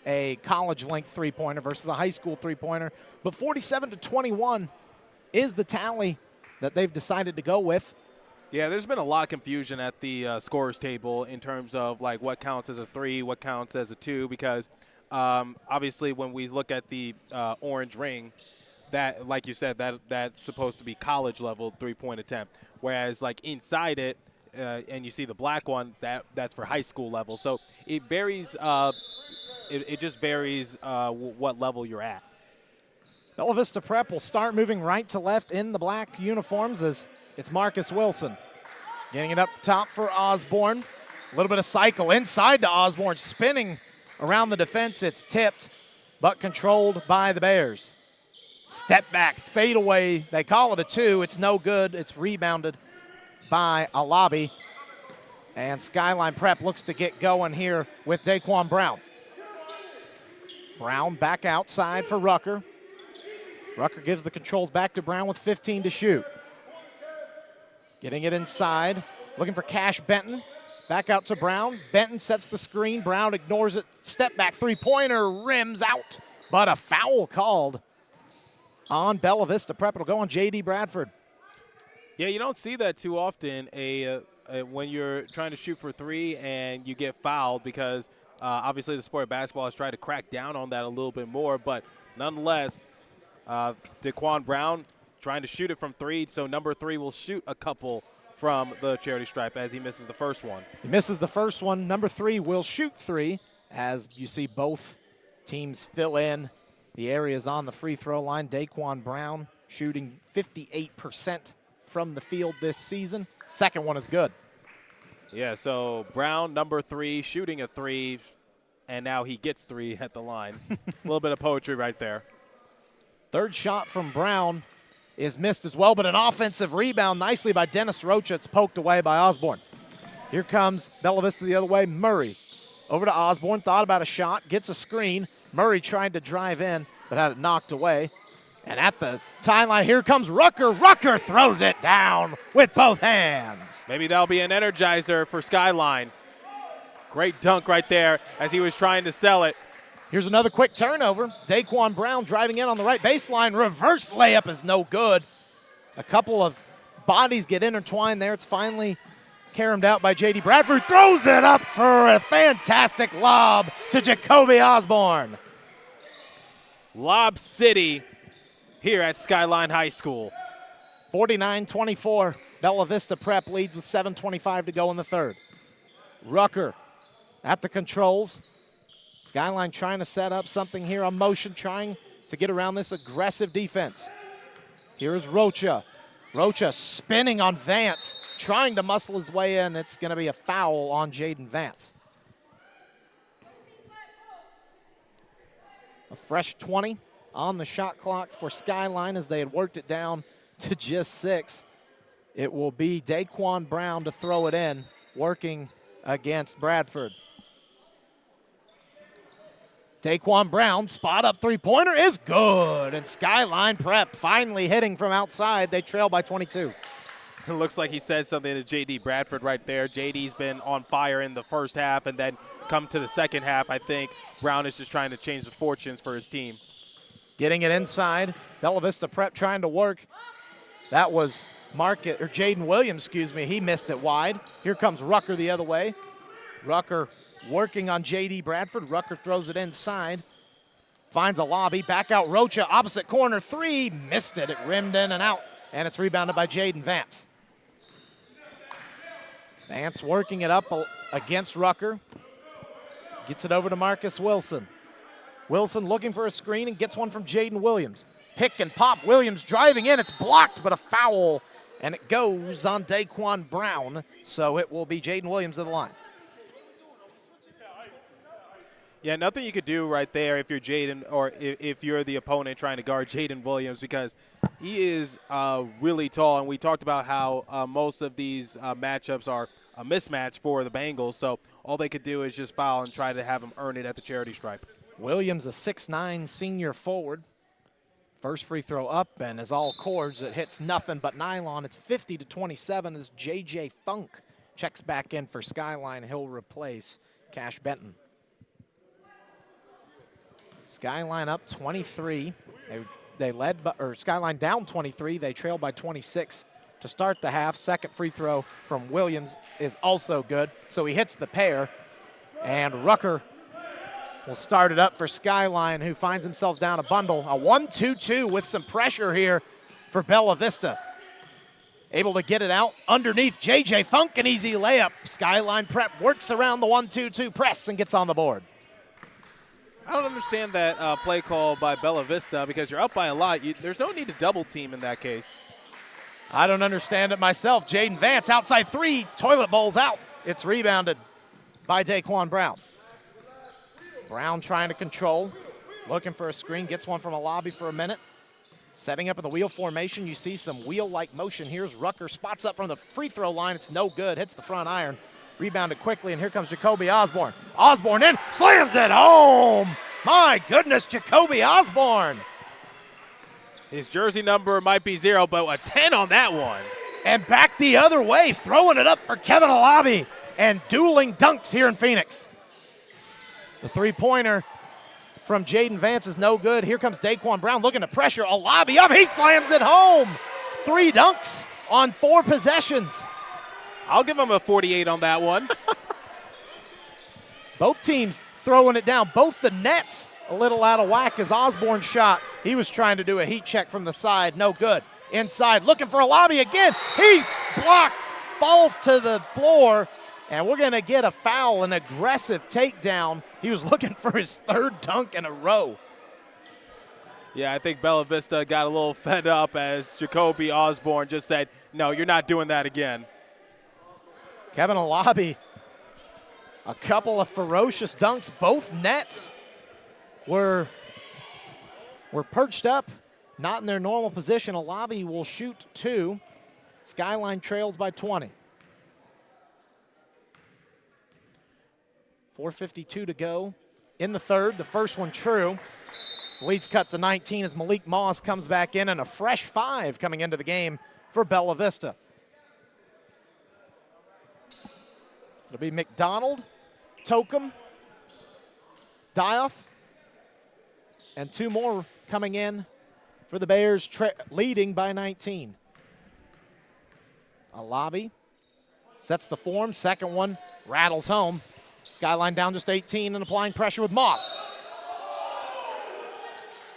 a college-length three-pointer versus a high school three-pointer. But 47-21 is the tally that they've decided to go with. Yeah, there's been a lot of confusion at the scorers table in terms of like what counts as a 3, what counts as a 2, because obviously when we look at the orange ring, that, like you said, that's supposed to be college-level three-point attempt, whereas like inside it, and you see the black one, that's for high school level. So it varies. It just varies what level you're at. Bella Vista Prep will start moving right to left in the black uniforms as it's Marcus Wilson. Getting it up top for Osborne. A little bit of cycle inside to Osborne, spinning around the defense. It's tipped, but controlled by the Bears. Step back, fade away. They call it a 2. It's no good. It's rebounded by Alabi. And Skyline Prep looks to get going here with Daquan Brown. Brown back outside for Rucker. Rucker gives the controls back to Brown with 15 to shoot. Getting it inside, looking for Cash Benton. Back out to Brown. Benton sets the screen. Brown ignores it. Step back three-pointer, rims out. But a foul called on Bella Vista Prep. It'll go on J.D. Bradford. Yeah, you don't see that too often when you're trying to shoot for 3 and you get fouled, because obviously the sport of basketball has tried to crack down on that a little bit more. But nonetheless, Daquan Brown trying to shoot it from 3, so number 3 will shoot a couple from the charity stripe as he misses the first one. He misses the first one. Number 3 will shoot 3 as you see both teams fill in the areas on the free throw line. Daquan Brown shooting 58% from the field this season. Second one is good. Yeah, so Brown, number 3, shooting a 3, and now he gets 3 at the line. A little bit of poetry right there. Third shot from Brown is missed as well, but an offensive rebound nicely by Dennis Rocha. It's poked away by Osborne. Here comes Bella Vista the other way. Murray over to Osborne, thought about a shot, gets a screen. Murray tried to drive in, but had it knocked away. And at the timeline, here comes Rucker. Rucker throws it down with both hands. Maybe that'll be an energizer for Skyline. Great dunk right there as he was trying to sell it. Here's another quick turnover. Daquan Brown driving in on the right baseline. Reverse layup is no good. A couple of bodies get intertwined there. It's finally caromed out by J.D. Bradford. Throws it up for a fantastic lob to Jacoby Osborne. Lob City here at Skyline High School. 49-24. Bella Vista Prep leads with 7:25 to go in the third. Rucker at the controls. Skyline trying to set up something here on motion, trying to get around this aggressive defense. Here's Rocha. Rocha spinning on Vance, trying to muscle his way in. It's going to be a foul on Jaden Vance. A fresh 20 on the shot clock for Skyline as they had worked it down to just 6. It will be Daquan Brown to throw it in, working against Bradford. Daquan Brown, spot up three-pointer is good. And Skyline Prep finally hitting from outside. They trail by 22. It looks like he said something to J.D. Bradford right there. J.D.'s been on fire in the first half, and then come to the second half, I think Brown is just trying to change the fortunes for his team. Getting it inside. Bella Vista Prep trying to work. That was Jaden Williams, He missed it wide. Here comes Rucker the other way. Rucker working on J.D. Bradford. Rucker throws it inside. finds a lobby, back out Rocha, opposite corner, three, missed it. It rimmed in and out, and it's rebounded by Jaden Vance. Vance working it up against Rucker. Gets it over to Marcus Wilson. Wilson looking for a screen and gets one from Jaden Williams. Pick and pop, Williams driving in, it's blocked, but a foul, and it goes on Daquan Brown, so it will be Jaden Williams to the line. Yeah, nothing you could do right there if you're Jaden or if you're the opponent trying to guard Jaden Williams, because he is really tall, and we talked about how most of these matchups are a mismatch for the Bengals, so all they could do is just foul and try to have him earn it at the charity stripe. Williams, a 6'9" senior forward. First free throw up, and as all cords, it hits nothing but nylon. It's 50-27 as J.J. Funk checks back in for Skyline. He'll replace Cash Benton. Skyline up 23. They led, or Skyline down 23. They trailed by 26 to start the half. Second free throw from Williams is also good, so he hits the pair, and Rucker will start it up for Skyline, who finds himself down a bundle. A 1-2-2 with some pressure here for Bella Vista. Able to get it out underneath J.J. Funk, an easy layup. Skyline Prep works around the 1-2-2 press and gets on the board. I don't understand that play call by Bella Vista, because you're up by a lot. There's no need to double team in that case. I don't understand it myself. Jaden Vance outside three, toilet bowls out. It's rebounded by Daquan Brown. Brown trying to control, looking for a screen, gets one from a lobby for a minute. Setting up in the wheel formation, you see some wheel-like motion. Here's Rucker, spots up from the free throw line. It's no good, hits the front iron. Rebounded quickly, and here comes Jacoby Osborne. Osborne in, slams it home. My goodness, Jacoby Osborne. His jersey number might be 0, but a 10 on that one. And back the other way, throwing it up for Kevin Alabi, and dueling dunks here in Phoenix. The three-pointer from Jaden Vance is no good. Here comes Daquan Brown looking to pressure. Alabi up, he slams it home. 3 dunks on 4 possessions. I'll give him a 48 on that one. Both teams throwing it down. Both the nets a little out of whack as Osborne shot. He was trying to do a heat check from the side, no good. Inside, looking for Alabi again. He's blocked, falls to the floor, and we're gonna get a foul, an aggressive takedown. He was looking for his 3rd dunk in a row. Yeah, I think Bella Vista got a little fed up as Jacoby Osborne just said, no, you're not doing that again. Kevin Alabi, a couple of ferocious dunks. Both nets were perched up, not in their normal position. Alabi will shoot 2. Skyline trails by 20. 4:52 to go in the third. The first one true. Leads cut to 19 as Malik Moss comes back in, and a fresh 5 coming into the game for Bella Vista. It'll be McDonald, Tokum, Dioff, and 2 more coming in for the Bears, leading by 19. Alabi sets the form. Second one rattles home. Skyline down just 18 and applying pressure with Moss.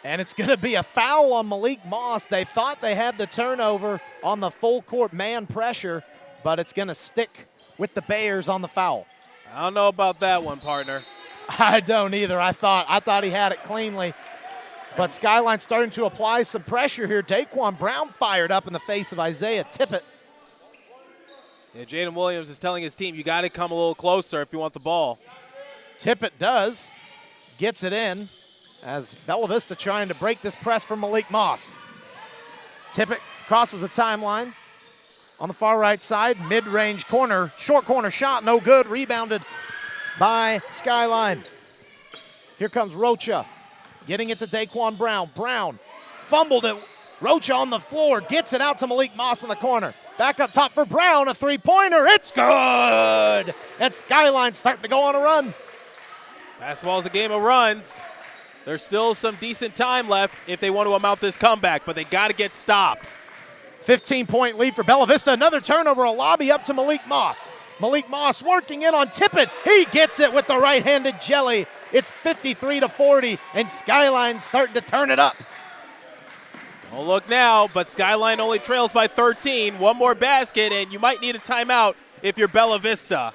And it's going to be a foul on Malik Moss. They thought they had the turnover on the full court man pressure, but it's going to stick with the Bears on the foul. I don't know about that one, partner. I don't either. I thought he had it cleanly. But Skyline's starting to apply some pressure here. Daquan Brown fired up in the face of Isaiah Tippett. Yeah, Jaden Williams is telling his team, you got to come a little closer if you want the ball. Tippett does. Gets it in as Bella Vista trying to break this press from Malik Moss. Tippett crosses the timeline. On the far right side, mid-range corner, short corner shot, no good. Rebounded by Skyline. Here comes Rocha, getting it to Daquan Brown. Brown fumbled it. Rocha on the floor, gets it out to Malik Moss in the corner. Back up top for Brown, a 3-pointer. It's good! And Skyline starting to go on a run. Basketball is a game of runs. There's still some decent time left if they want to amount this comeback, but they got to get stops. 15-point lead for Bella Vista. Another turnover, a lobby up to Malik Moss. Malik Moss working in on Tippett. He gets it with the right-handed jelly, It's 53-40, and Skyline's starting to turn it up. Don't look now, but Skyline only trails by 13. One more basket, and you might need a timeout if you're Bella Vista.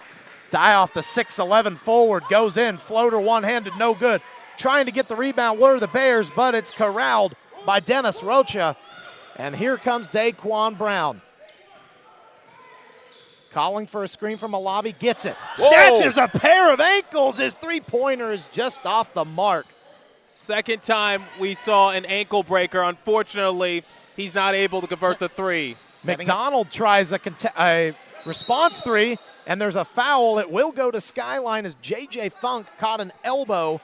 Die off the 6'11 forward, goes in, floater one-handed, no good. Trying to get the rebound were the Bears, but it's corralled by Dennis Rocha. And here comes Daquan Brown. Calling for a screen from Alabi, gets it. Whoa. Snatches a pair of ankles. His three-pointer is just off the mark. Second time we saw an ankle breaker. Unfortunately, he's not able to convert the three. McDonald tries a response three, and there's a foul. It will go to Skyline as J.J. Funk caught an elbow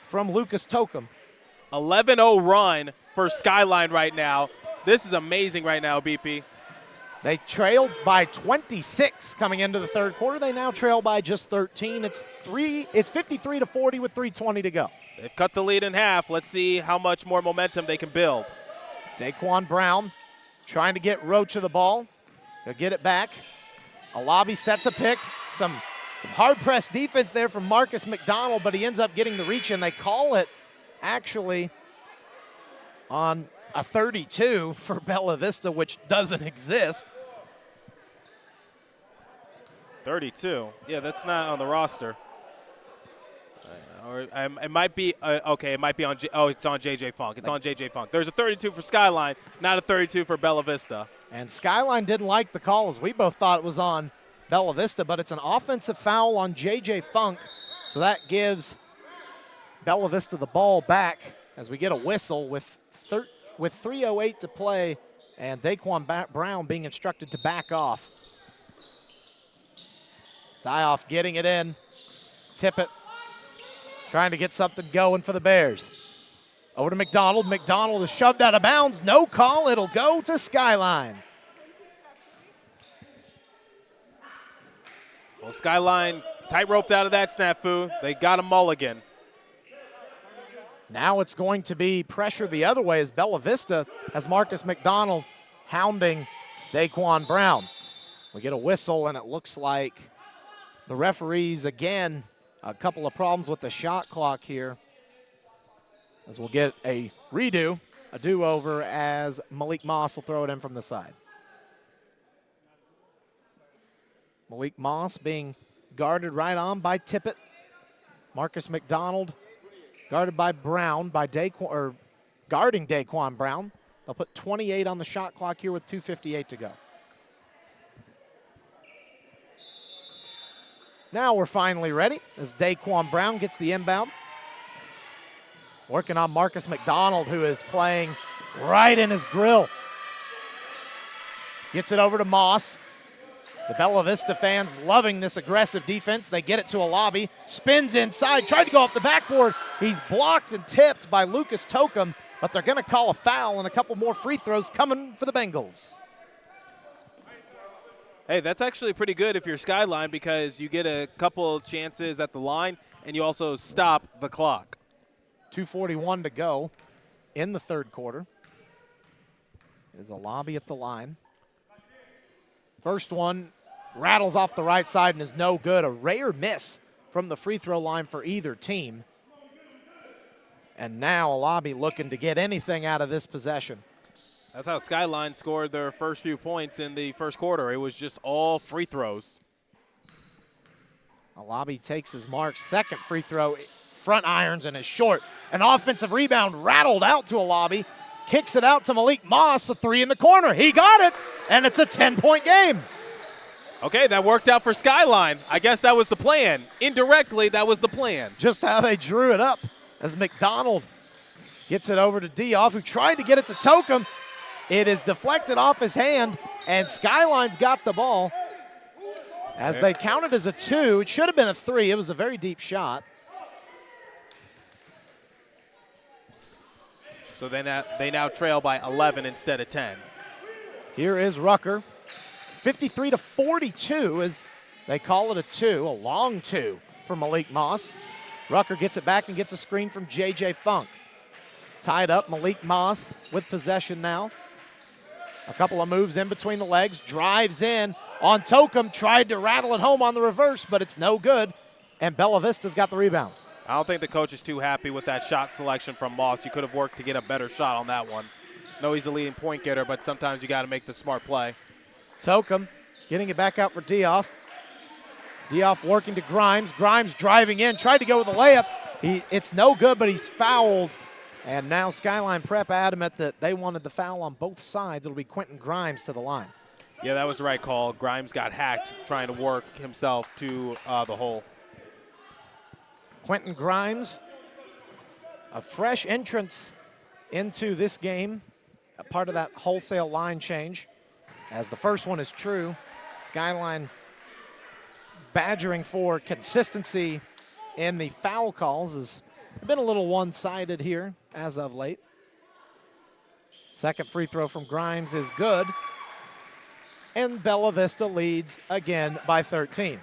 from Lucas Tokum. 11-0 run for Skyline right now. This is amazing right now, BP. They trailed by 26 coming into the third quarter. They now trail by just 13. It's 53-40 with 3:20 to go. They've cut the lead in half. Let's see how much more momentum they can build. Daquan Brown trying to get Rocha the ball. He'll get it back. Alabi sets a pick. Some hard-pressed defense there from Marcus McDonald, but he ends up getting the reach, and they call it actually on a 32 for Bella Vista, which doesn't exist. 32. Yeah, that's not on the roster. Or it might be okay. It might be on. It's on JJ Funk. It's on JJ Funk. There's a 32 for Skyline, not a 32 for Bella Vista. And Skyline didn't like the calls. We both thought it was on Bella Vista, but it's an offensive foul on JJ Funk, so that gives Bella Vista the ball back as we get a whistle with 3:08 to play, and Daquan Brown being instructed to back off. Die-off getting it in. Tippett trying to get something going for the Bears. Over to McDonald. McDonald is shoved out of bounds. No call. It'll go to Skyline. Well, Skyline tight-roped out of that snafu. They got a mulligan. Now it's going to be pressure the other way as Bella Vista has Marcus McDonald hounding Daquan Brown. We get a whistle, and it looks like the referees, again, a couple of problems with the shot clock here, as we'll get a redo, a do-over, as Malik Moss will throw it in from the side. Malik Moss being guarded right on by Tippett. Marcus McDonald guarded by Brown, guarding Daquan Brown. They'll put 28 on the shot clock here with 2:58 to go. Now we're finally ready as Daquan Brown gets the inbound. Working on Marcus McDonald, who is playing right in his grill. Gets it over to Moss. The Bella Vista fans loving this aggressive defense. They get it to Alabi. Spins inside, tried to go off the backboard. He's blocked and tipped by Lucas Tokum, but they're going to call a foul, and a couple more free throws coming for the Bengals. Hey, that's actually pretty good if you're Skyline, because you get a couple chances at the line and you also stop the clock. 2:41 to go in the third quarter. Is Alabi at the line. First one rattles off the right side and is no good. A rare miss from the free throw line for either team. And now Alabi looking to get anything out of this possession. That's how Skyline scored their first few points in the first quarter. It was just all free throws. Alabi takes his mark. Second free throw, front irons and is short. An offensive rebound rattled out to Alabi. Kicks it out to Malik Moss, a three in the corner. He got it, and it's a 10-point game. Okay, that worked out for Skyline. I guess that was the plan. Indirectly, that was the plan. Just how they drew it up as McDonald gets it over to Dioff, who tried to get it to Tokum. It is deflected off his hand, and Skyline's got the ball. As they counted as a 2, it should have been a 3. It was a very deep shot. So they now trail by 11 instead of 10. Here is Rucker. 53-42 as they call it a 2, a long 2 for Malik Moss. Rucker gets it back and gets a screen from J.J. Funk. Tied up, Malik Moss with possession now. A couple of moves in between the legs, drives in on Tokum, tried to rattle it home on the reverse, but it's no good, and Bella Vista's got the rebound. I don't think the coach is too happy with that shot selection from Moss. You could have worked to get a better shot on that one. No, he's the leading point getter, but sometimes you got to make the smart play. Tokum getting it back out for Dioff. Dioff working to Grimes. Grimes driving in, tried to go with a layup. It's no good, but he's fouled. And now Skyline Prep adamant that they wanted the foul on both sides. It'll be Quentin Grimes to the line. Yeah, that was the right call. Grimes got hacked trying to work himself to the hole. Quentin Grimes, a fresh entrance into this game, a part of that wholesale line change. As the first one is true, Skyline badgering for consistency in the foul calls has been a little one-sided here as of late. Second free throw from Grimes is good. And Bella Vista leads again by 13.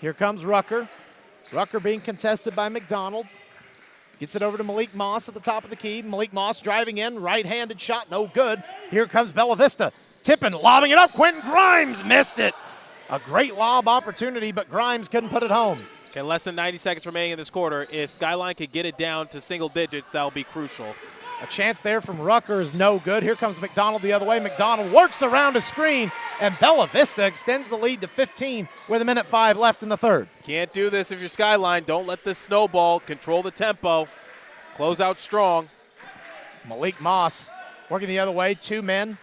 Here comes Rucker. Rucker being contested by McDonald. Gets it over to Malik Moss at the top of the key. Malik Moss driving in, right-handed shot, no good. Here comes Bella Vista. Tipping, lobbing it up. Quentin Grimes missed it. A great lob opportunity, but Grimes couldn't put it home. Okay, less than 90 seconds remaining in this quarter. If Skyline could get it down to single digits, that'll be crucial. A chance there from Rucker is no good. Here comes McDonald the other way. McDonald works around a screen, and Bella Vista extends the lead to 15 with 1:05 left in the third. Can't do this if you're Skyline. Don't let this snowball. Control the tempo. Close out strong. Malik Moss working the other way. Two men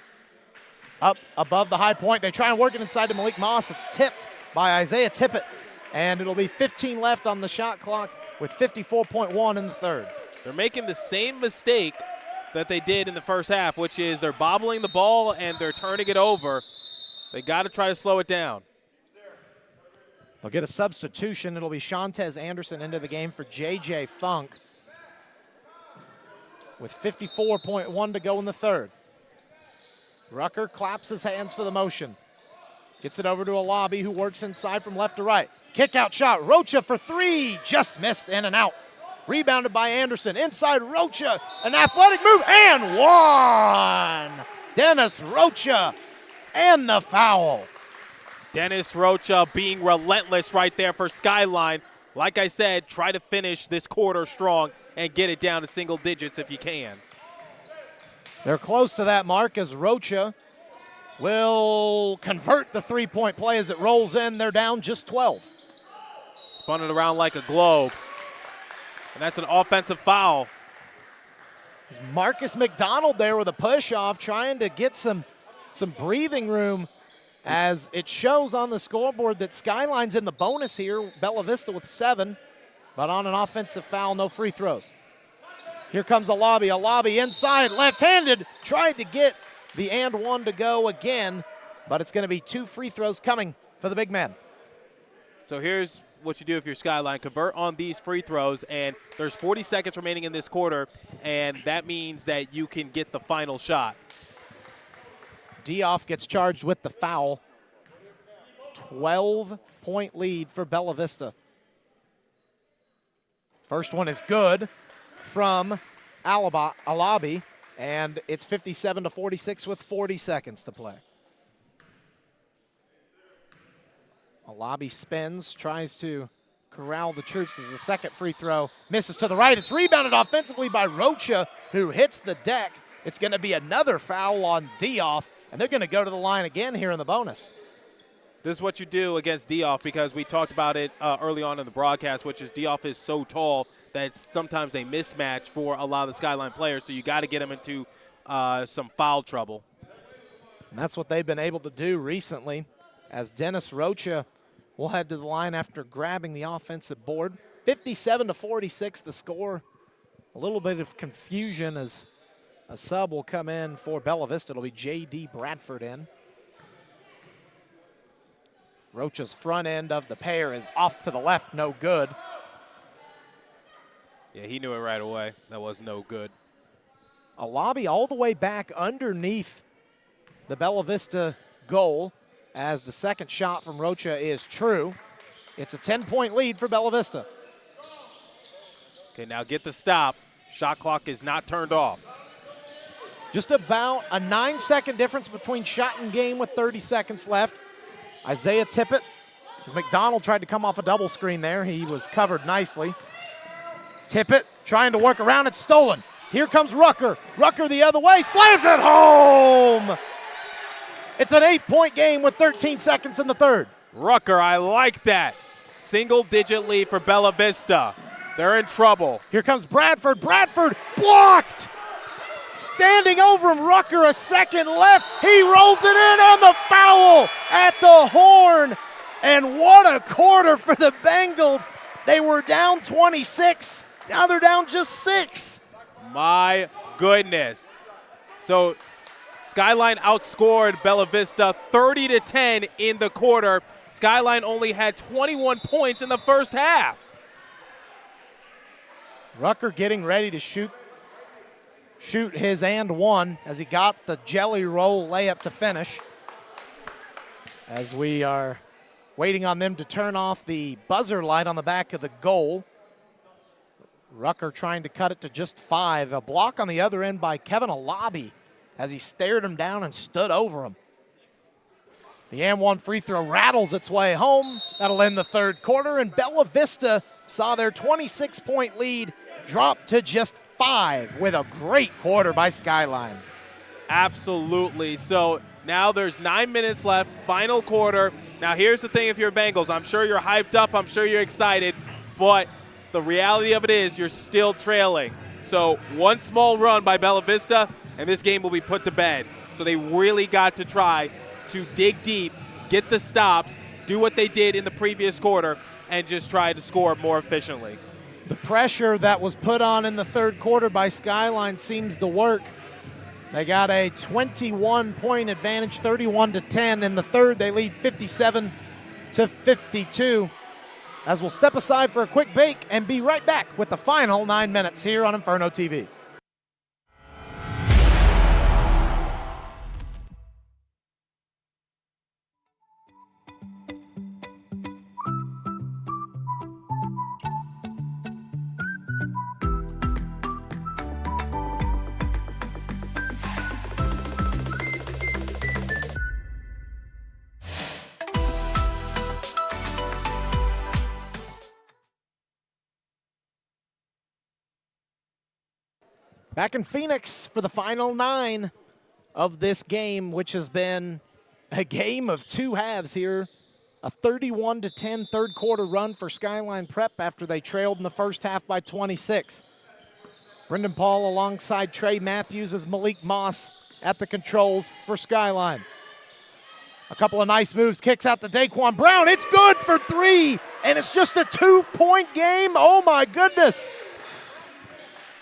up above the high point. They try and work it inside to Malik Moss. It's tipped by Isaiah Tippett, and it'll be 15 left on the shot clock with 54.1 in the third. They're making the same mistake that they did in the first half, which is they're bobbling the ball and they're turning it over. They got to try to slow it down. They'll get a substitution. It'll be Shantez Anderson into the game for J.J. Funk with 54.1 to go in the third. Rucker claps his hands for the motion. Gets it over to a Lobby who works inside from left to right. Kick out shot. Rocha for three. Just missed, in and out. Rebounded by Anderson. Inside Rocha. An athletic move and one. Dennis Rocha and the foul. Dennis Rocha being relentless right there for Skyline. Like I said, try to finish this quarter strong and get it down to single digits if you can. They're close to that mark as Rocha will convert the three-point play as it rolls in. They're down just 12. Spun it around like a globe. And that's an offensive foul. Marcus McDonald there with a push-off, trying to get some breathing room, as it shows on the scoreboard that Skyline's in the bonus here. Bella Vista with 7, but on an offensive foul, no free throws. Here comes a Lobby inside, left-handed, tried to get the and one to go again, but it's going to be 2 free throws coming for the big man. So here's what you do if you're Skyline. Convert on these free throws, and there's 40 seconds remaining in this quarter, and that means that you can get the final shot. Dioff gets charged with the foul. 12-point lead for Bella Vista. First one is good from Alabi, and it's 57-46 with 40 seconds to play. Alabi spins, tries to corral the troops as the second free throw misses to the right. It's rebounded offensively by Rocha, who hits the deck. It's going to be another foul on Dioff, and they're going to go to the line again here in the bonus. This is what you do against Dioff, because we talked about it early on in the broadcast, which is Dioff is so tall that it's sometimes a mismatch for a lot of the Skyline players, so you got to get him into some foul trouble. And that's what they've been able to do recently, as Dennis Rocha will head to the line after grabbing the offensive board. 57-46 the score. A little bit of confusion as a sub will come in for Bella Vista. It'll be J.D. Bradford in. Rocha's front end of the pair is off to the left, no good. Yeah, he knew it right away. That was no good. A Lobby all the way back underneath the Bella Vista goal, as the second shot from Rocha is true. It's a 10-point lead for Bella Vista. Okay, now get the stop. Shot clock is not turned off. Just about a 9-second difference between shot and game with 30 seconds left. Isaiah Tippett As McDonald tried to come off a double screen there, he was covered nicely. Tippett trying to work around, it's stolen. Here comes Rucker. Rucker the other way, slams it home! It's an 8-point game with 13 seconds in the third. Rucker, I like that. Single-digit lead for Bella Vista. They're in trouble. Here comes Bradford. Bradford blocked! Standing over him, Rucker, a second left. He rolls it in on the foul at the horn. And what a quarter for the Bengals. They were down 26. Now they're down just 6. My goodness. So Skyline outscored Bella Vista 30-10 in the quarter. Skyline only had 21 points in the first half. Rucker getting ready to shoot his and one as he got the jelly roll layup to finish. As we are waiting on them to turn off the buzzer light on the back of the goal. Rucker trying to cut it to just 5. A block on the other end by Kevin Alabi as he stared him down and stood over him. The and one free throw rattles its way home. That'll end the third quarter, and Bella Vista saw their 26-point lead drop to just 5 with a great quarter by Skyline. Absolutely. So now there's 9 minutes left, final quarter. Now here's the thing, if you're Bengals, I'm sure you're hyped up, I'm sure you're excited, but the reality of it is you're still trailing. So one small run by Bella Vista, and this game will be put to bed. So they really got to try to dig deep, get the stops, do what they did in the previous quarter, and just try to score more efficiently. The pressure that was put on in the third quarter by Skyline seems to work. They got a 21-point advantage, 31-10. In the third, they lead 57-52. As we'll step aside for a quick break and be right back with the final 9 minutes here on Inferno TV. Back in Phoenix for the final 9 of this game, which has been a game of 2 halves here. A 31-10 third quarter run for Skyline Prep after they trailed in the first half by 26. Brendan Paul alongside Trey Matthews as Malik Moss at the controls for Skyline. A couple of nice moves, kicks out to Daquan Brown. It's good for 3, and it's just a 2-point game. Oh my goodness.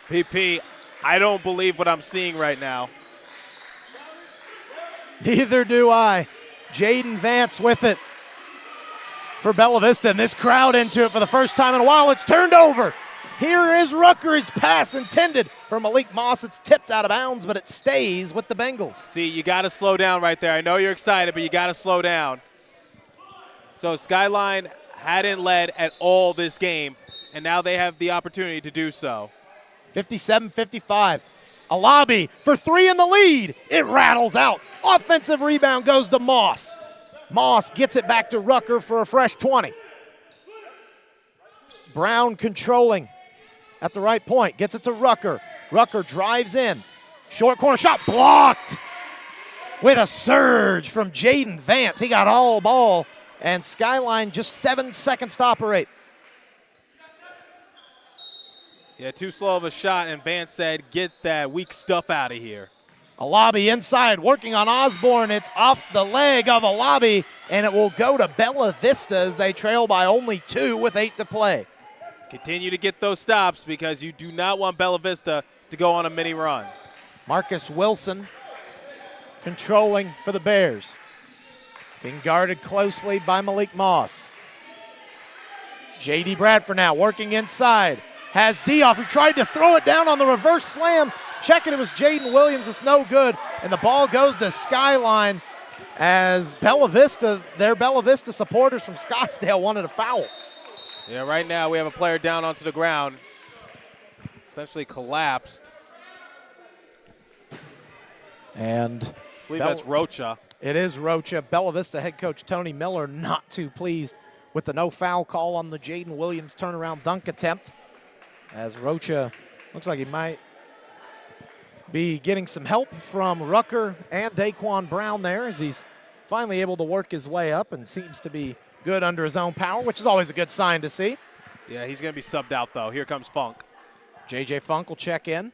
PP, I don't believe what I'm seeing right now. Neither do I. Jaden Vance with it for Bella Vista, and this crowd into it for the first time in a while. It's turned over. Here is Rutgers' pass intended for Malik Moss. It's tipped out of bounds, but it stays with the Bengals. See, you got to slow down right there. I know you're excited, but you got to slow down. So Skyline hadn't led at all this game, and now they have the opportunity to do so. 57-55. Alabi for 3 in the lead. It rattles out. Offensive rebound goes to Moss. Moss gets it back to Rucker for a fresh 20. Brown controlling at the right point. Gets it to Rucker. Rucker drives in. Short corner shot blocked with a surge from Jaden Vance. He got all ball, and Skyline just 7 seconds to operate. Yeah, too slow of a shot, and Vance said, get that weak stuff out of here. Alabi inside, working on Osborne. It's off the leg of Alabi, and it will go to Bella Vista as they trail by only 2 with 8 to play. Continue to get those stops because you do not want Bella Vista to go on a mini run. Marcus Wilson controlling for the Bears. Being guarded closely by Malik Moss. J.D. Bradford now working inside. Has Dioff, who tried to throw it down on the reverse slam. Checking it was Jaden Williams. It's no good. And the ball goes to Skyline as Bella Vista, their Bella Vista supporters from Scottsdale wanted a foul. Yeah, right now we have a player down onto the ground. Essentially collapsed. And I believe that's Rocha. It is Rocha. Bella Vista head coach Tony Miller not too pleased with the no foul call on the Jaden Williams turnaround dunk attempt. As Rocha looks like he might be getting some help from Rucker and Daquan Brown there, as he's finally able to work his way up and seems to be good under his own power, which is always a good sign to see. Yeah, he's going to be subbed out, though. Here comes Funk. J.J. Funk will check in.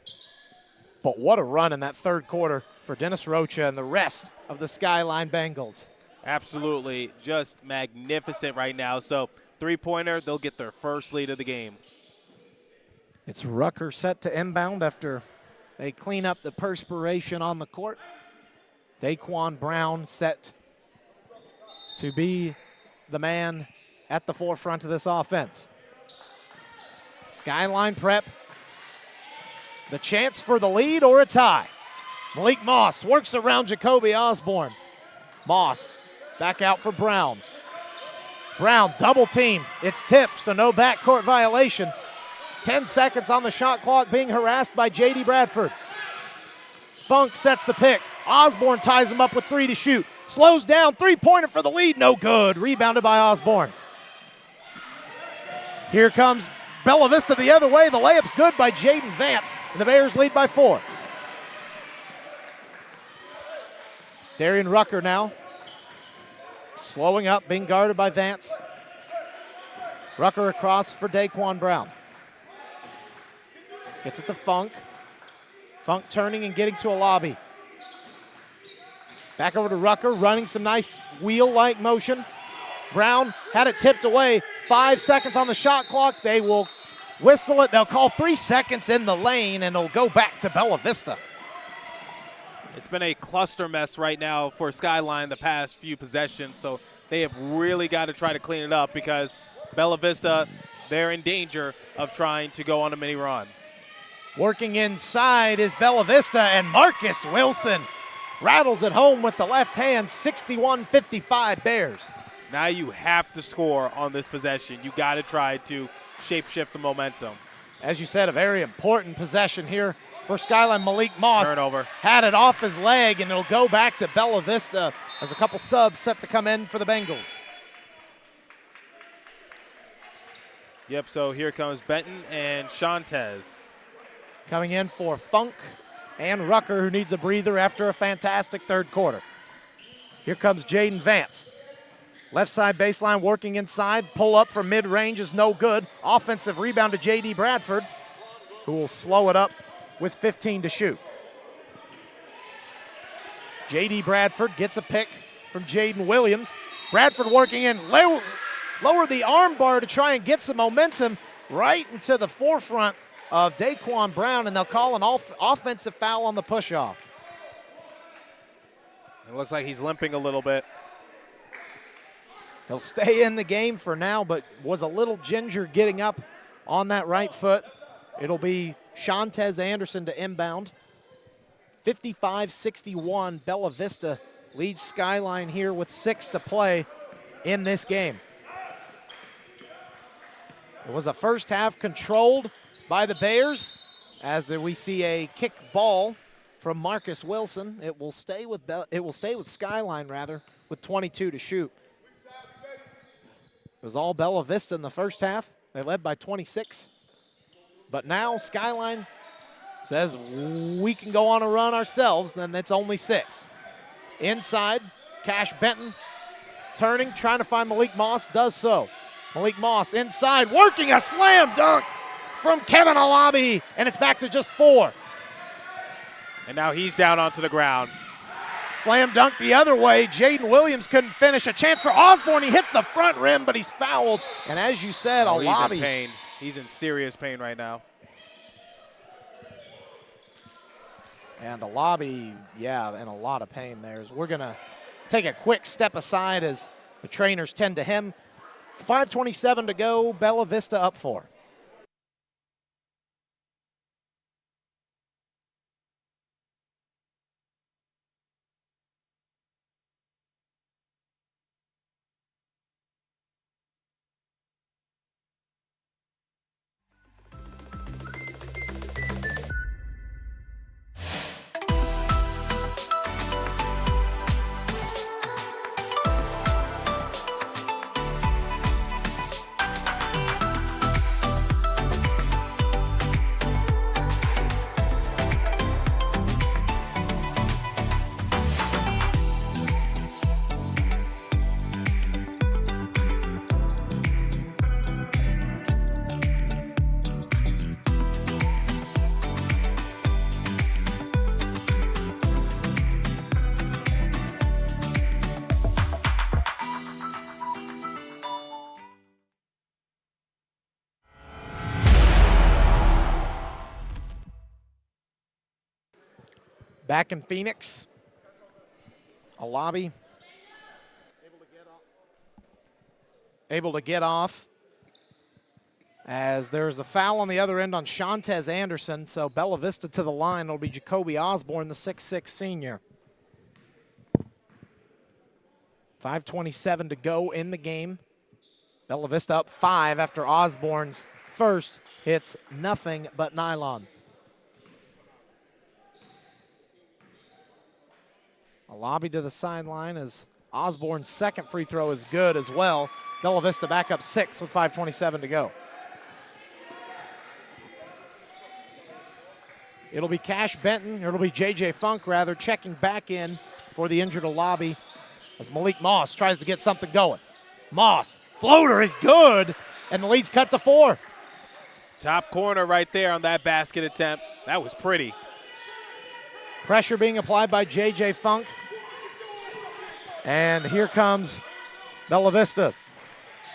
But what a run in that third quarter for Dennis Rocha and the rest of the Skyline Bengals. Absolutely just magnificent right now. So three-pointer, they'll get their first lead of the game. It's Rucker set to inbound after they clean up the perspiration on the court. Daquan Brown set to be the man at the forefront of this offense. Skyline Prep, the chance for the lead or a tie. Malik Moss works around Jacoby Osborne. Moss back out for Brown. Brown double team. It's tipped, so no backcourt violation. 10 seconds on the shot clock, being harassed by J.D. Bradford. Funk sets the pick. Osborne ties him up with 3 to shoot. Slows down, three-pointer for the lead, no good. Rebounded by Osborne. Here comes Bella Vista the other way. The layup's good by Jaden Vance, and the Bears lead by 4. Darian Rucker now slowing up, being guarded by Vance. Rucker across for Daquan Brown. Gets it to Funk. Funk turning and getting to a lobby. Back over to Rucker, running some nice wheel-like motion. Brown had it tipped away. 5 seconds on the shot clock. They will whistle it. They'll call 3 seconds in the lane, and it'll go back to Bella Vista. It's been a cluster mess right now for Skyline the past few possessions, so they have really got to try to clean it up because Bella Vista, they're in danger of trying to go on a mini run. Working inside is Bella Vista, and Marcus Wilson rattles it home with the left hand, 61-55 Bears. Now you have to score on this possession. You got to try to shape-shift the momentum. As you said, a very important possession here for Skyline. Malik Moss Turnover. had it off his leg, and it'll go back to Bella Vista as a couple subs set to come in for the Bengals. Yep, so here comes Benton and Shantez. Coming in for Funk and Rucker, who needs a breather after a fantastic third quarter. Here comes Jaden Vance. Left side baseline working inside. Pull up from mid-range is no good. Offensive rebound to J.D. Bradford, who will slow it up with 15 to shoot. J.D. Bradford gets a pick from Jaden Williams. Bradford working in, lower the arm bar to try and get some momentum right into the forefront of Daquan Brown, and they'll call an offensive foul on the push-off. It looks like he's limping a little bit. He'll stay in the game for now, but was a little ginger getting up on that right foot. It'll be Shantez Anderson to inbound. 55-61, Bella Vista leads Skyline here with 6 to play in this game. It was a first half controlled by the Bears, as we see a kick ball from Marcus Wilson. It will stay with Skyline rather, with 22 to shoot. It was all Bella Vista in the first half. They led by 26. But now Skyline says we can go on a run ourselves, and it's only 6. Inside, Cash Benton turning, trying to find Malik Moss, does so. Malik Moss inside, working a slam dunk from Kevin Alabi, and it's back to just 4. And now he's down onto the ground. Slam dunk the other way. Jaden Williams couldn't finish. A chance for Osborne. He hits the front rim, but he's fouled. And as you said, Alabi. He's in pain. He's in serious pain right now. And Alabi, yeah, in a lot of pain there. We're going to take a quick step aside as the trainers tend to him. 5:27 to go. Bella Vista up 4. Back in Phoenix. A lobby. Able to get off. As there's a foul on the other end on Shantez Anderson. So Bella Vista to the line. It'll be Jacoby Osborne, the 6'6 senior. 5:27 to go in the game. Bella Vista up 5 after Osborne's first hits nothing but nylon. A lobby to the sideline as Osborne's second free throw is good as well. Bella Vista back up 6 with 5:27 to go. It'll be Cash Benton, or it'll be J.J. Funk rather, checking back in for the injured lobby as Malik Moss tries to get something going. Moss, floater is good, and the lead's cut to 4. Top corner right there on that basket attempt. That was pretty. Pressure being applied by J.J. Funk. And here comes Bella Vista.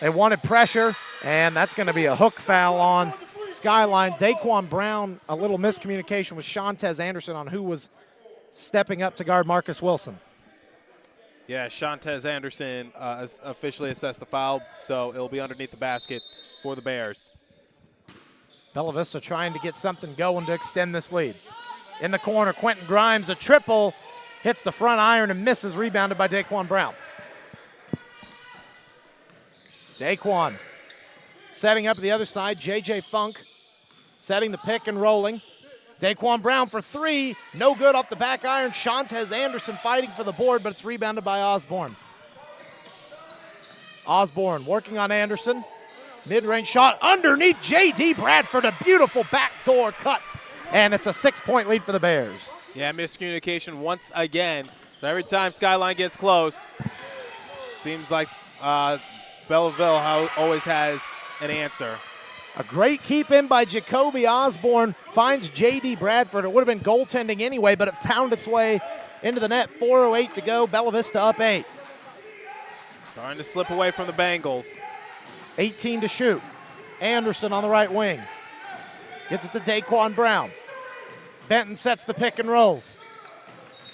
They wanted pressure, and that's going to be a hook foul on Skyline. Daquan Brown, a little miscommunication with Shantez Anderson on who was stepping up to guard Marcus Wilson. Yeah, Shantez Anderson has officially assessed the foul, so it'll be underneath the basket for the Bears. Bella Vista trying to get something going to extend this lead. In the corner, Quentin Grimes, a triple, hits the front iron and misses, rebounded by Daquan Brown. Daquan setting up the other side, J.J. Funk setting the pick and rolling. Daquan Brown for 3, no good off the back iron. Shantez Anderson fighting for the board, but it's rebounded by Osborne. Osborne working on Anderson. Mid-range shot underneath J.D. Bradford, a beautiful backdoor cut, and it's a 6-point lead for the Bears. Yeah, miscommunication once again. So every time Skyline gets close, seems like Belleville always has an answer. A great keep in by Jacoby Osborne, finds J.D. Bradford. It would have been goaltending anyway, but it found its way into the net. 4:08 to go, Bella Vista up 8. Starting to slip away from the Bengals. 18 to shoot. Anderson on the right wing. Gets it to Daquan Brown. Benton sets the pick and rolls.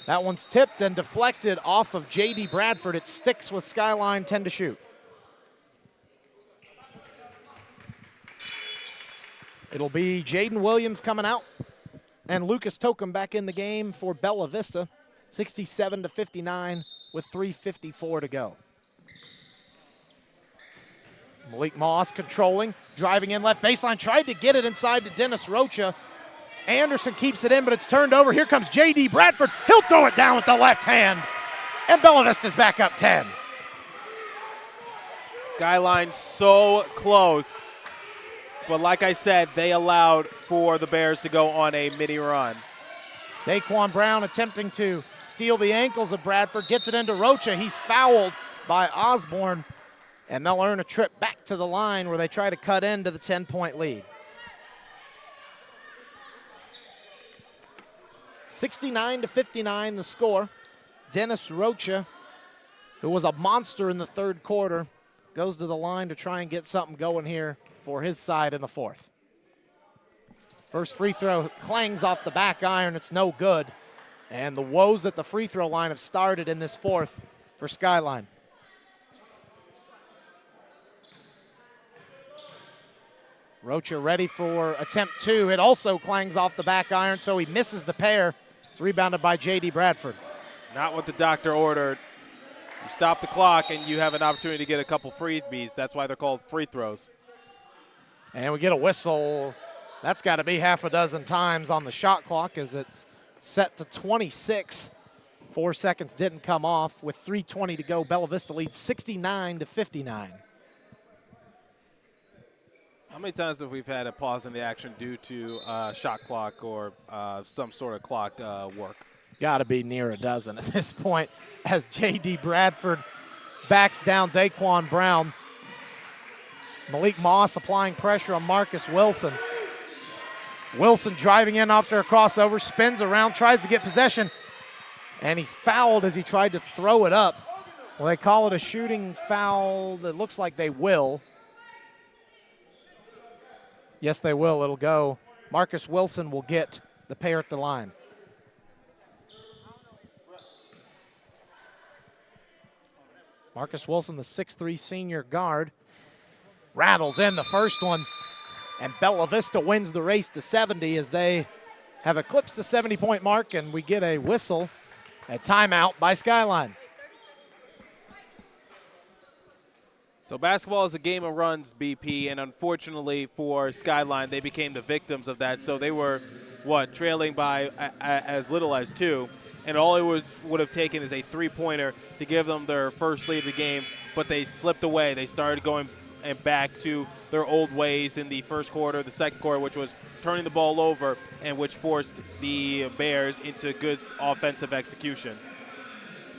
That one's tipped and deflected off of J.D. Bradford. It sticks with Skyline, 10 to shoot. It'll be Jaden Williams coming out and Lucas Tokum back in the game for Bella Vista. 67 to 59 with 3:54 to go. Malik Moss controlling, driving in left baseline, tried to get it inside to Dennis Rocha. Anderson keeps it in, but it's turned over. Here comes J.D. Bradford. He'll throw it down with the left hand. And Bella Vista's back up 10. Skyline so close. But like I said, they allowed for the Bears to go on a mini run. Daquan Brown attempting to steal the ankles of Bradford. Gets it into Rocha. He's fouled by Osborne. And they'll earn a trip back to the line where they try to cut into the 10-point lead. 69 to 59 the score. Dennis Rocha, who was a monster in the third quarter, goes to the line to try and get something going here for his side in the fourth. First free throw clangs off the back iron. It's no good. And the woes at the free throw line have started in this fourth for Skyline. Rocha ready for attempt 2. It also clangs off the back iron, so he misses the pair. It's rebounded by J.D. Bradford. Not what the doctor ordered. You stop the clock and you have an opportunity to get a couple freebies. That's why they're called free throws. And we get a whistle. That's got to be half a dozen times on the shot clock as it's set to 26. 4 seconds didn't come off with 3:20 to go. Bella Vista leads 69 to 59. How many times have we had a pause in the action due to shot clock or some sort of clock work? Got to be near a dozen at this point as J.D. Bradford backs down Daquan Brown. Malik Moss applying pressure on Marcus Wilson. Wilson driving in after a crossover, spins around, tries to get possession, and he's fouled as he tried to throw it up. Well, they call it a shooting foul. That looks like they will. Yes, they will. It'll go. Marcus Wilson will get the pair at the line. Marcus Wilson, the 6'3" senior guard, rattles in the first one, and Bella Vista wins the race to 70 as they have eclipsed the 70-point mark, and we get a whistle, a timeout by Skyline. So basketball is a game of runs, BP, and unfortunately for Skyline, they became the victims of that. So they were, trailing by as little as 2, and all it would have taken is a three-pointer to give them their first lead of the game, but they slipped away. They started going back to their old ways in the first quarter, the second quarter, which was turning the ball over, and which forced the Bears into good offensive execution.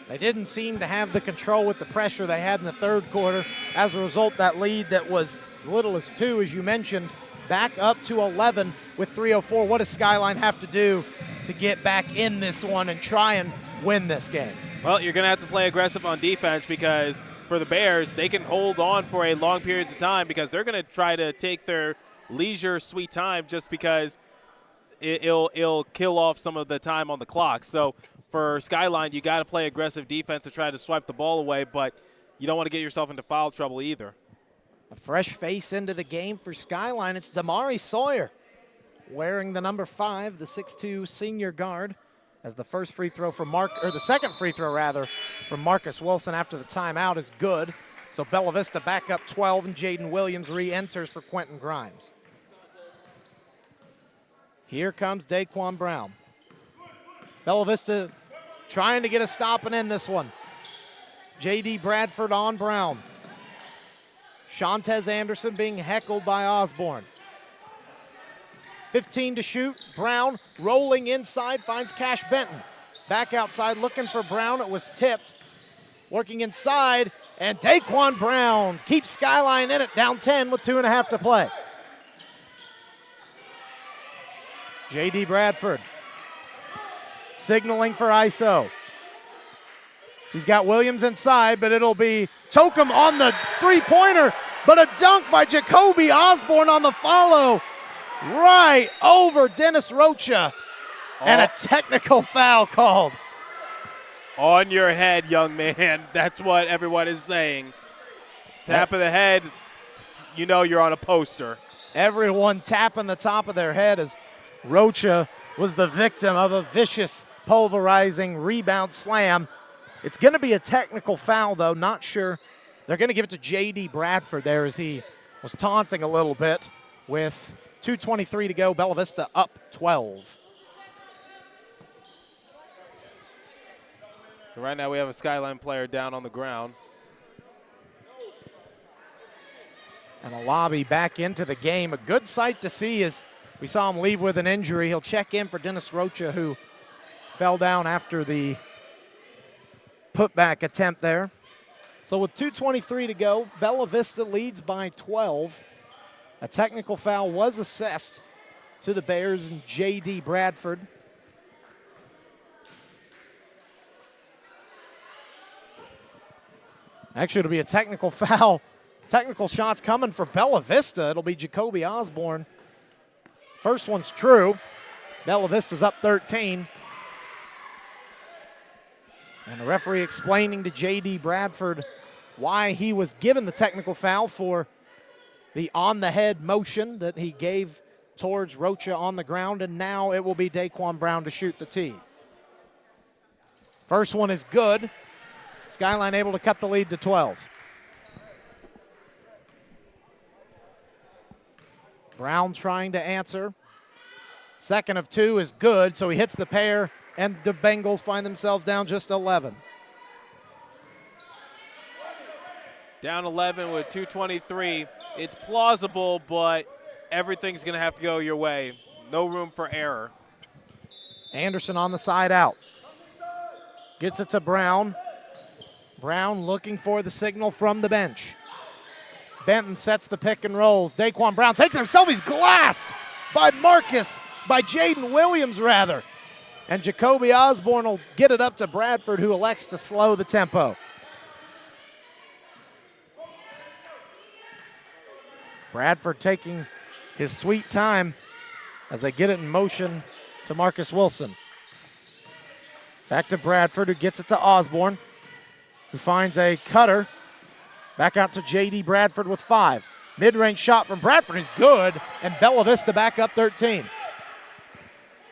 They didn't seem to have the control with the pressure they had in the third quarter. As a result, that lead that was as little as 2, as you mentioned, back up to 11 with 3:04. What does Skyline have to do to get back in this one and try and win this game? Well, you're going to have to play aggressive on defense, because for the Bears, they can hold on for a long period of time because they're going to try to take their leisure sweet time, just because it'll kill off some of the time on the clock. So for Skyline, you got to play aggressive defense to try to swipe the ball away, but you don't want to get yourself into foul trouble either. A fresh face into the game for Skyline. It's Damari Sawyer wearing the number 5, the 6'2" senior guard, as the first free throw for the second free throw rather from Marcus Wilson after the timeout is good. So Bella Vista back up 12, and Jaden Williams re-enters for Quentin Grimes. Here comes Daquan Brown. Bella Vista trying to get a stop and end this one. J.D. Bradford on Brown. Shantez Anderson being heckled by Osborne. 15 to shoot. Brown rolling inside, finds Cash Benton. Back outside looking for Brown. It was tipped. Working inside, and Daquan Brown keeps Skyline in it, down 10 with 2.5 to play. J.D. Bradford signaling for ISO. He's got Williams inside, but it'll be Tokum on the three-pointer, but a dunk by Jacoby Osborne on the follow. Right over Dennis Rocha, and a technical foul called. On your head, young man. That's what everyone is saying. Tap of the head, you know you're on a poster. Everyone tapping the top of their head as Rocha was the victim of a vicious, pulverizing rebound slam. It's going to be a technical foul, though. Not sure. They're going to give it to J.D. Bradford there as he was taunting a little bit with 2:23 to go. Bella Vista up 12. So right now we have a Skyline player down on the ground. And a lobby back into the game. A good sight to see as we saw him leave with an injury. He'll check in for Dennis Rocha, who fell down after the putback attempt there. So with 2:23 to go, Bella Vista leads by 12. A technical foul was assessed to the Bears and J.D. Bradford. Actually, it'll be a technical foul. Technical shots coming for Bella Vista. It'll be Jacoby Osborne. First one's true. Bella Vista's up 13. And the referee explaining to J.D. Bradford why he was given the technical foul for the on-the-head motion that he gave towards Rocha on the ground, and now it will be Daquan Brown to shoot the tee. First one is good. Skyline able to cut the lead to 12. Brown trying to answer. Second of 2 is good, so he hits the pair, and the Bengals find themselves down just 11. Down 11 with 2:23. It's plausible, but everything's going to have to go your way. No room for error. Anderson on the side out. Gets it to Brown. Brown looking for the signal from the bench. Benton sets the pick and rolls. Daquan Brown takes it himself. He's glassed by Jaden Williams, rather. And Jacoby Osborne will get it up to Bradford, who elects to slow the tempo. Bradford taking his sweet time as they get it in motion to Marcus Wilson. Back to Bradford, who gets it to Osborne, who finds a cutter. Back out to J.D. Bradford with 5. Mid-range shot from Bradford is good, and Bella Vista back up 13.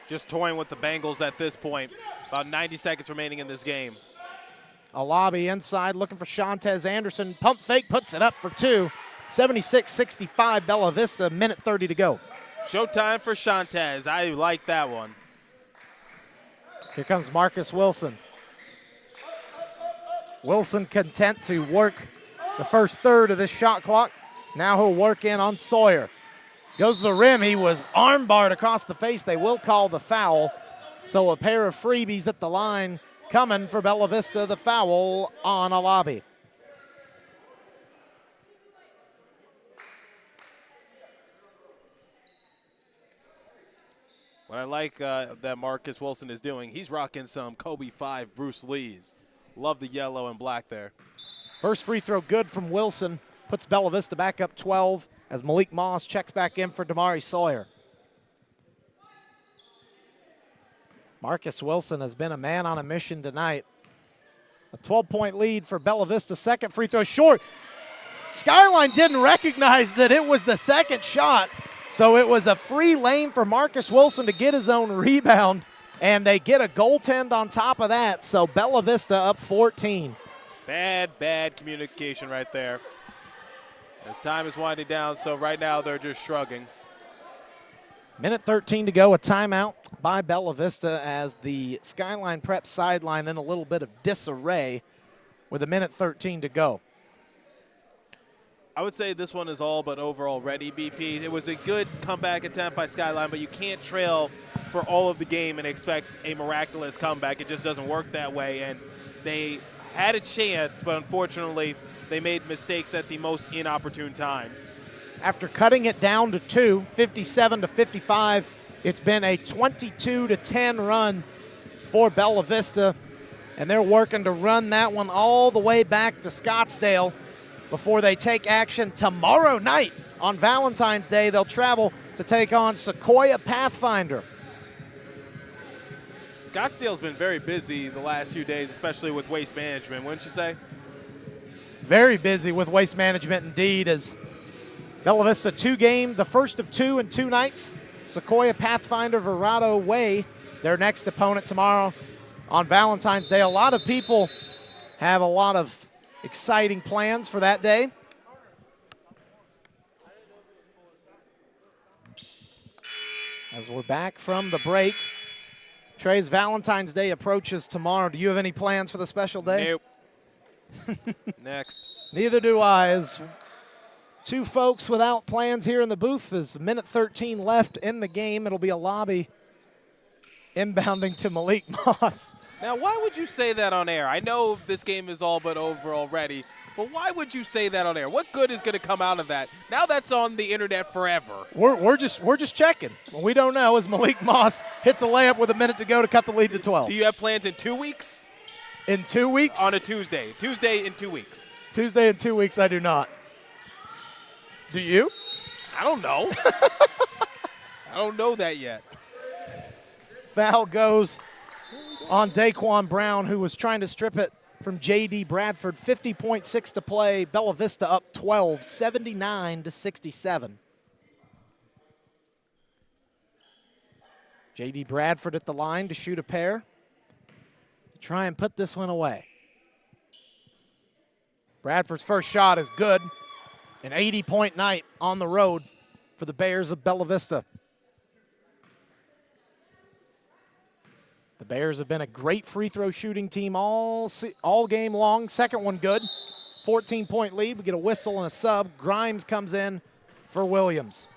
Just toying with the Bengals at this point. About 90 seconds remaining in this game. A lobby inside looking for Shantez Anderson. Pump fake puts it up for 2. 76-65 Bella Vista, minute 30 to go. Showtime for Shantez. I like that one. Here comes Marcus Wilson. Wilson content to work the first third of this shot clock. Now he'll work in on Sawyer. Goes to the rim. He was armbarred across the face. They will call the foul. So a pair of freebies at the line coming for Bella Vista. The foul on Alabi. What I like that Marcus Wilson is doing, he's rocking some Kobe 5 Bruce Lees. Love the yellow and black there. First free throw good from Wilson. Puts Bella Vista back up 12 as Malik Moss checks back in for Damari Sawyer. Marcus Wilson has been a man on a mission tonight. A 12-point lead for Bella Vista. Second free throw short. Skyline didn't recognize that it was the second shot. So it was a free lane for Marcus Wilson to get his own rebound, and they get a goaltend on top of that. So Bella Vista up 14. Bad communication right there. As time is winding down, so right now they're just shrugging. Minute 13 to go, a timeout by Bella Vista as the Skyline Prep sideline in a little bit of disarray with a minute 13 to go. I would say this one is all but over already, BP. It was a good comeback attempt by Skyline, but you can't trail for all of the game and expect a miraculous comeback. It just doesn't work that way, and they had a chance, but unfortunately they made mistakes at the most inopportune times. After cutting it down to 2, 57-55, it's been a 22-10 run for Bella Vista, and they're working to run that one all the way back to Scottsdale before they take action tomorrow night on Valentine's Day. They'll travel to take on Sequoia Pathfinder. Scottsdale's been very busy the last few days, especially with waste management, wouldn't you say? Very busy with waste management indeed, as Bella Vista 2 game, the first of 2 in 2 nights. Sequoia Pathfinder Verado Way, their next opponent tomorrow on Valentine's Day. A lot of people have a lot of exciting plans for that day. As we're back from the break, Trey's Valentine's Day approaches tomorrow. Do you have any plans for the special day? Nope. Next. Neither do I. As 2 folks without plans here in the booth. There's minute 13 left in the game. It'll be a lobby inbounding to Malik Moss. Now, why would you say that on air? I know this game is all but over already, but why would you say that on air? What good is going to come out of that? Now that's on the internet forever. We're just checking. What we don't know is Malik Moss hits a layup with a minute to go to cut the lead to 12. Do you have plans in 2 weeks? In 2 weeks? On a Tuesday. Tuesday in 2 weeks. Tuesday in 2 weeks, I do not. Do you? I don't know. I don't know that yet. Foul goes on Daquan Brown, who was trying to strip it from J.D. Bradford. 50.6 to play. Bella Vista up 12, 79-67. J.D. Bradford at the line to shoot a pair. Try and put this one away. Bradford's first shot is good. An 80-point night on the road for the Bears of Bella Vista. The Bears have been a great free throw shooting team all game long. Second one good. 14-point lead. We get a whistle and a sub. Grimes comes in for Williams.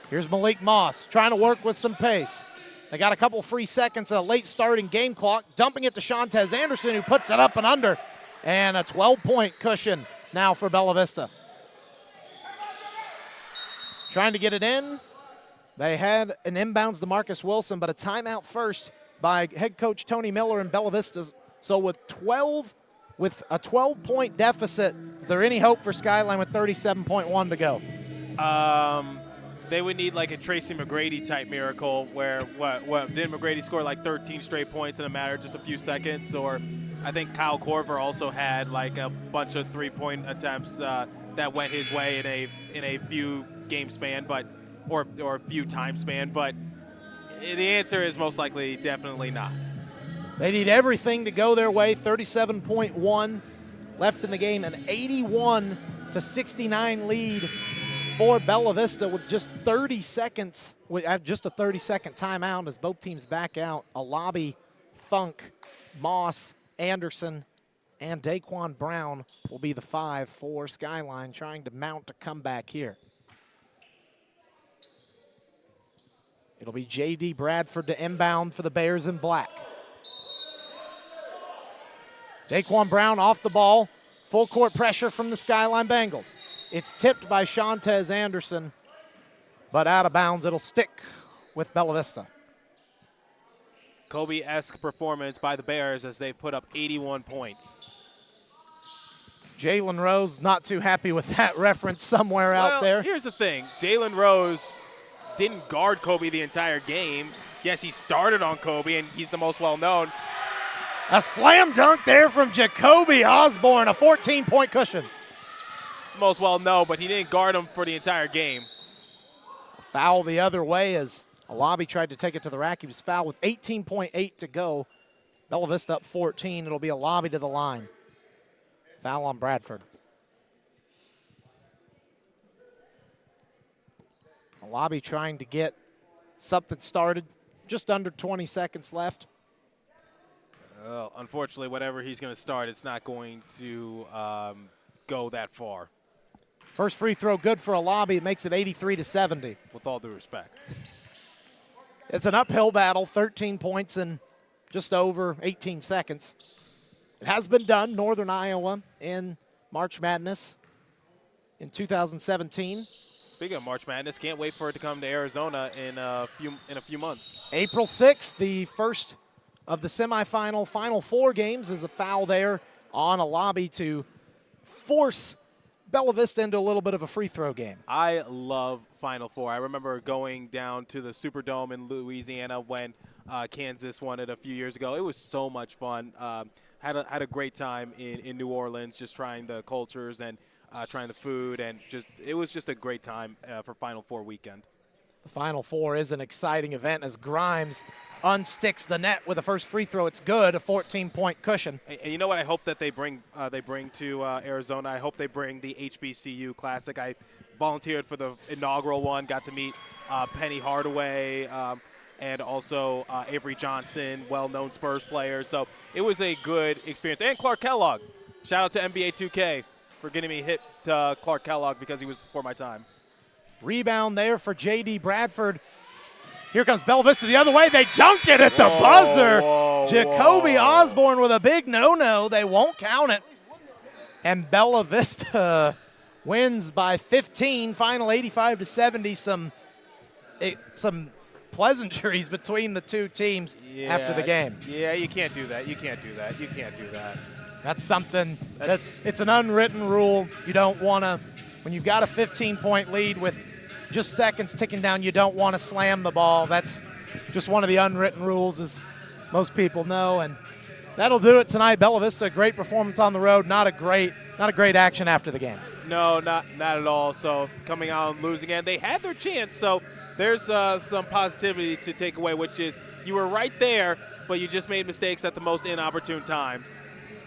Here's Malik Moss trying to work with some pace. They got a couple free seconds, a late starting game clock. Dumping it to Shantez Anderson, who puts it up and under. And a 12-point cushion now for Bella Vista. Trying to get it in. They had an inbounds to Marcus Wilson, but a timeout first by head coach Tony Miller and Bella Vista. So with a 12-point deficit, is there any hope for Skyline with 37.1 to go? They would need like a Tracy McGrady type miracle where what didn't McGrady score like 13 straight points in a matter of just a few seconds? Or I think Kyle Korver also had like a bunch of 3-point attempts that went his way in a few game span, or a few time span. But the answer is most likely definitely not. They need everything to go their way. 37.1 left in the game, an 81-69 lead for Bella Vista with just 30 seconds, just a 30-second timeout as both teams back out. Alabi, Funk, Moss, Anderson, and Daquan Brown will be the 5 for Skyline, trying to mount a comeback here. It'll be J.D. Bradford to inbound for the Bears in black. Daquan Brown off the ball. Full court pressure from the Skyline Bengals. It's tipped by Shantez Anderson, but out of bounds. It'll stick with Bella Vista. Kobe-esque performance by the Bears as they put up 81 points. Jalen Rose not too happy with that reference somewhere out there. Here's the thing. Jalen Rose didn't guard Kobe the entire game. Yes, he started on Kobe, and he's the most well-known. A slam dunk there from Jacoby Osborne, a 14-point cushion. He's the most well-known, but he didn't guard him for the entire game. Foul the other way as Alabi tried to take it to the rack. He was fouled with 18.8 to go. Bella Vista up 14. It'll be Alabi to the line. Foul on Bradford. Alabi trying to get something started. Just under 20 seconds left. Well, unfortunately, whatever he's going to start, it's not going to go that far. First free throw good for Alabi. It makes it 83-70. With all due respect. It's an uphill battle, 13 points in just over 18 seconds. It has been done, Northern Iowa in March Madness in 2017. Speaking of March Madness, can't wait for it to come to Arizona in a few months. April 6th, the first of the semifinal Final Four games, is a foul there on Alabi to force Bella Vista into a little bit of a free throw game. I love Final Four. I remember going down to the Superdome in Louisiana when Kansas won it a few years ago. It was so much fun. Had a great time in New Orleans, just trying the cultures and trying the food, and it was just a great time for Final Four weekend. The Final Four is an exciting event as Grimes unsticks the net with a first free throw. It's good, a 14-point cushion. And you know what I hope that they bring to Arizona? I hope they bring the HBCU Classic. I volunteered for the inaugural one, got to meet Penny Hardaway and also Avery Johnson, well-known Spurs player. So it was a good experience. And Clark Kellogg. Shout out to NBA 2K for getting me hit Clark Kellogg because he was before my time. Rebound there for J.D. Bradford. Here comes Bella Vista the other way. They dunked it at the buzzer. Jacoby Osborne with a big no-no. They won't count it. And Bella Vista wins by 15. Final 85-70. Some pleasantries between the two teams after the game. Yeah, you can't do that. You can't do that. You can't do that. That's something it's an unwritten rule. You don't want to, when you've got a 15-point lead with just seconds ticking down, you don't want to slam the ball. That's just one of the unwritten rules, as most people know. And that'll do it tonight. Bella Vista, great performance on the road. Not a great action after the game. No, not at all. So coming out and losing, and they had their chance. So there's some positivity to take away, which is you were right there, but you just made mistakes at the most inopportune times.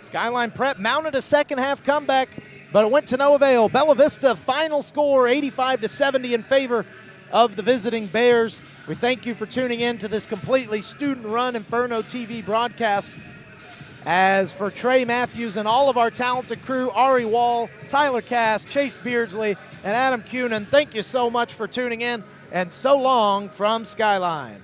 Skyline Prep mounted a second-half comeback, but it went to no avail. Bella Vista final score 85-70 in favor of the visiting Bears. We thank you for tuning in to this completely student-run Inferno TV broadcast. As for Trey Matthews and all of our talented crew, Ari Wall, Tyler Cass, Chase Beardsley, and Adam Cunin, thank you so much for tuning in, and so long from Skyline.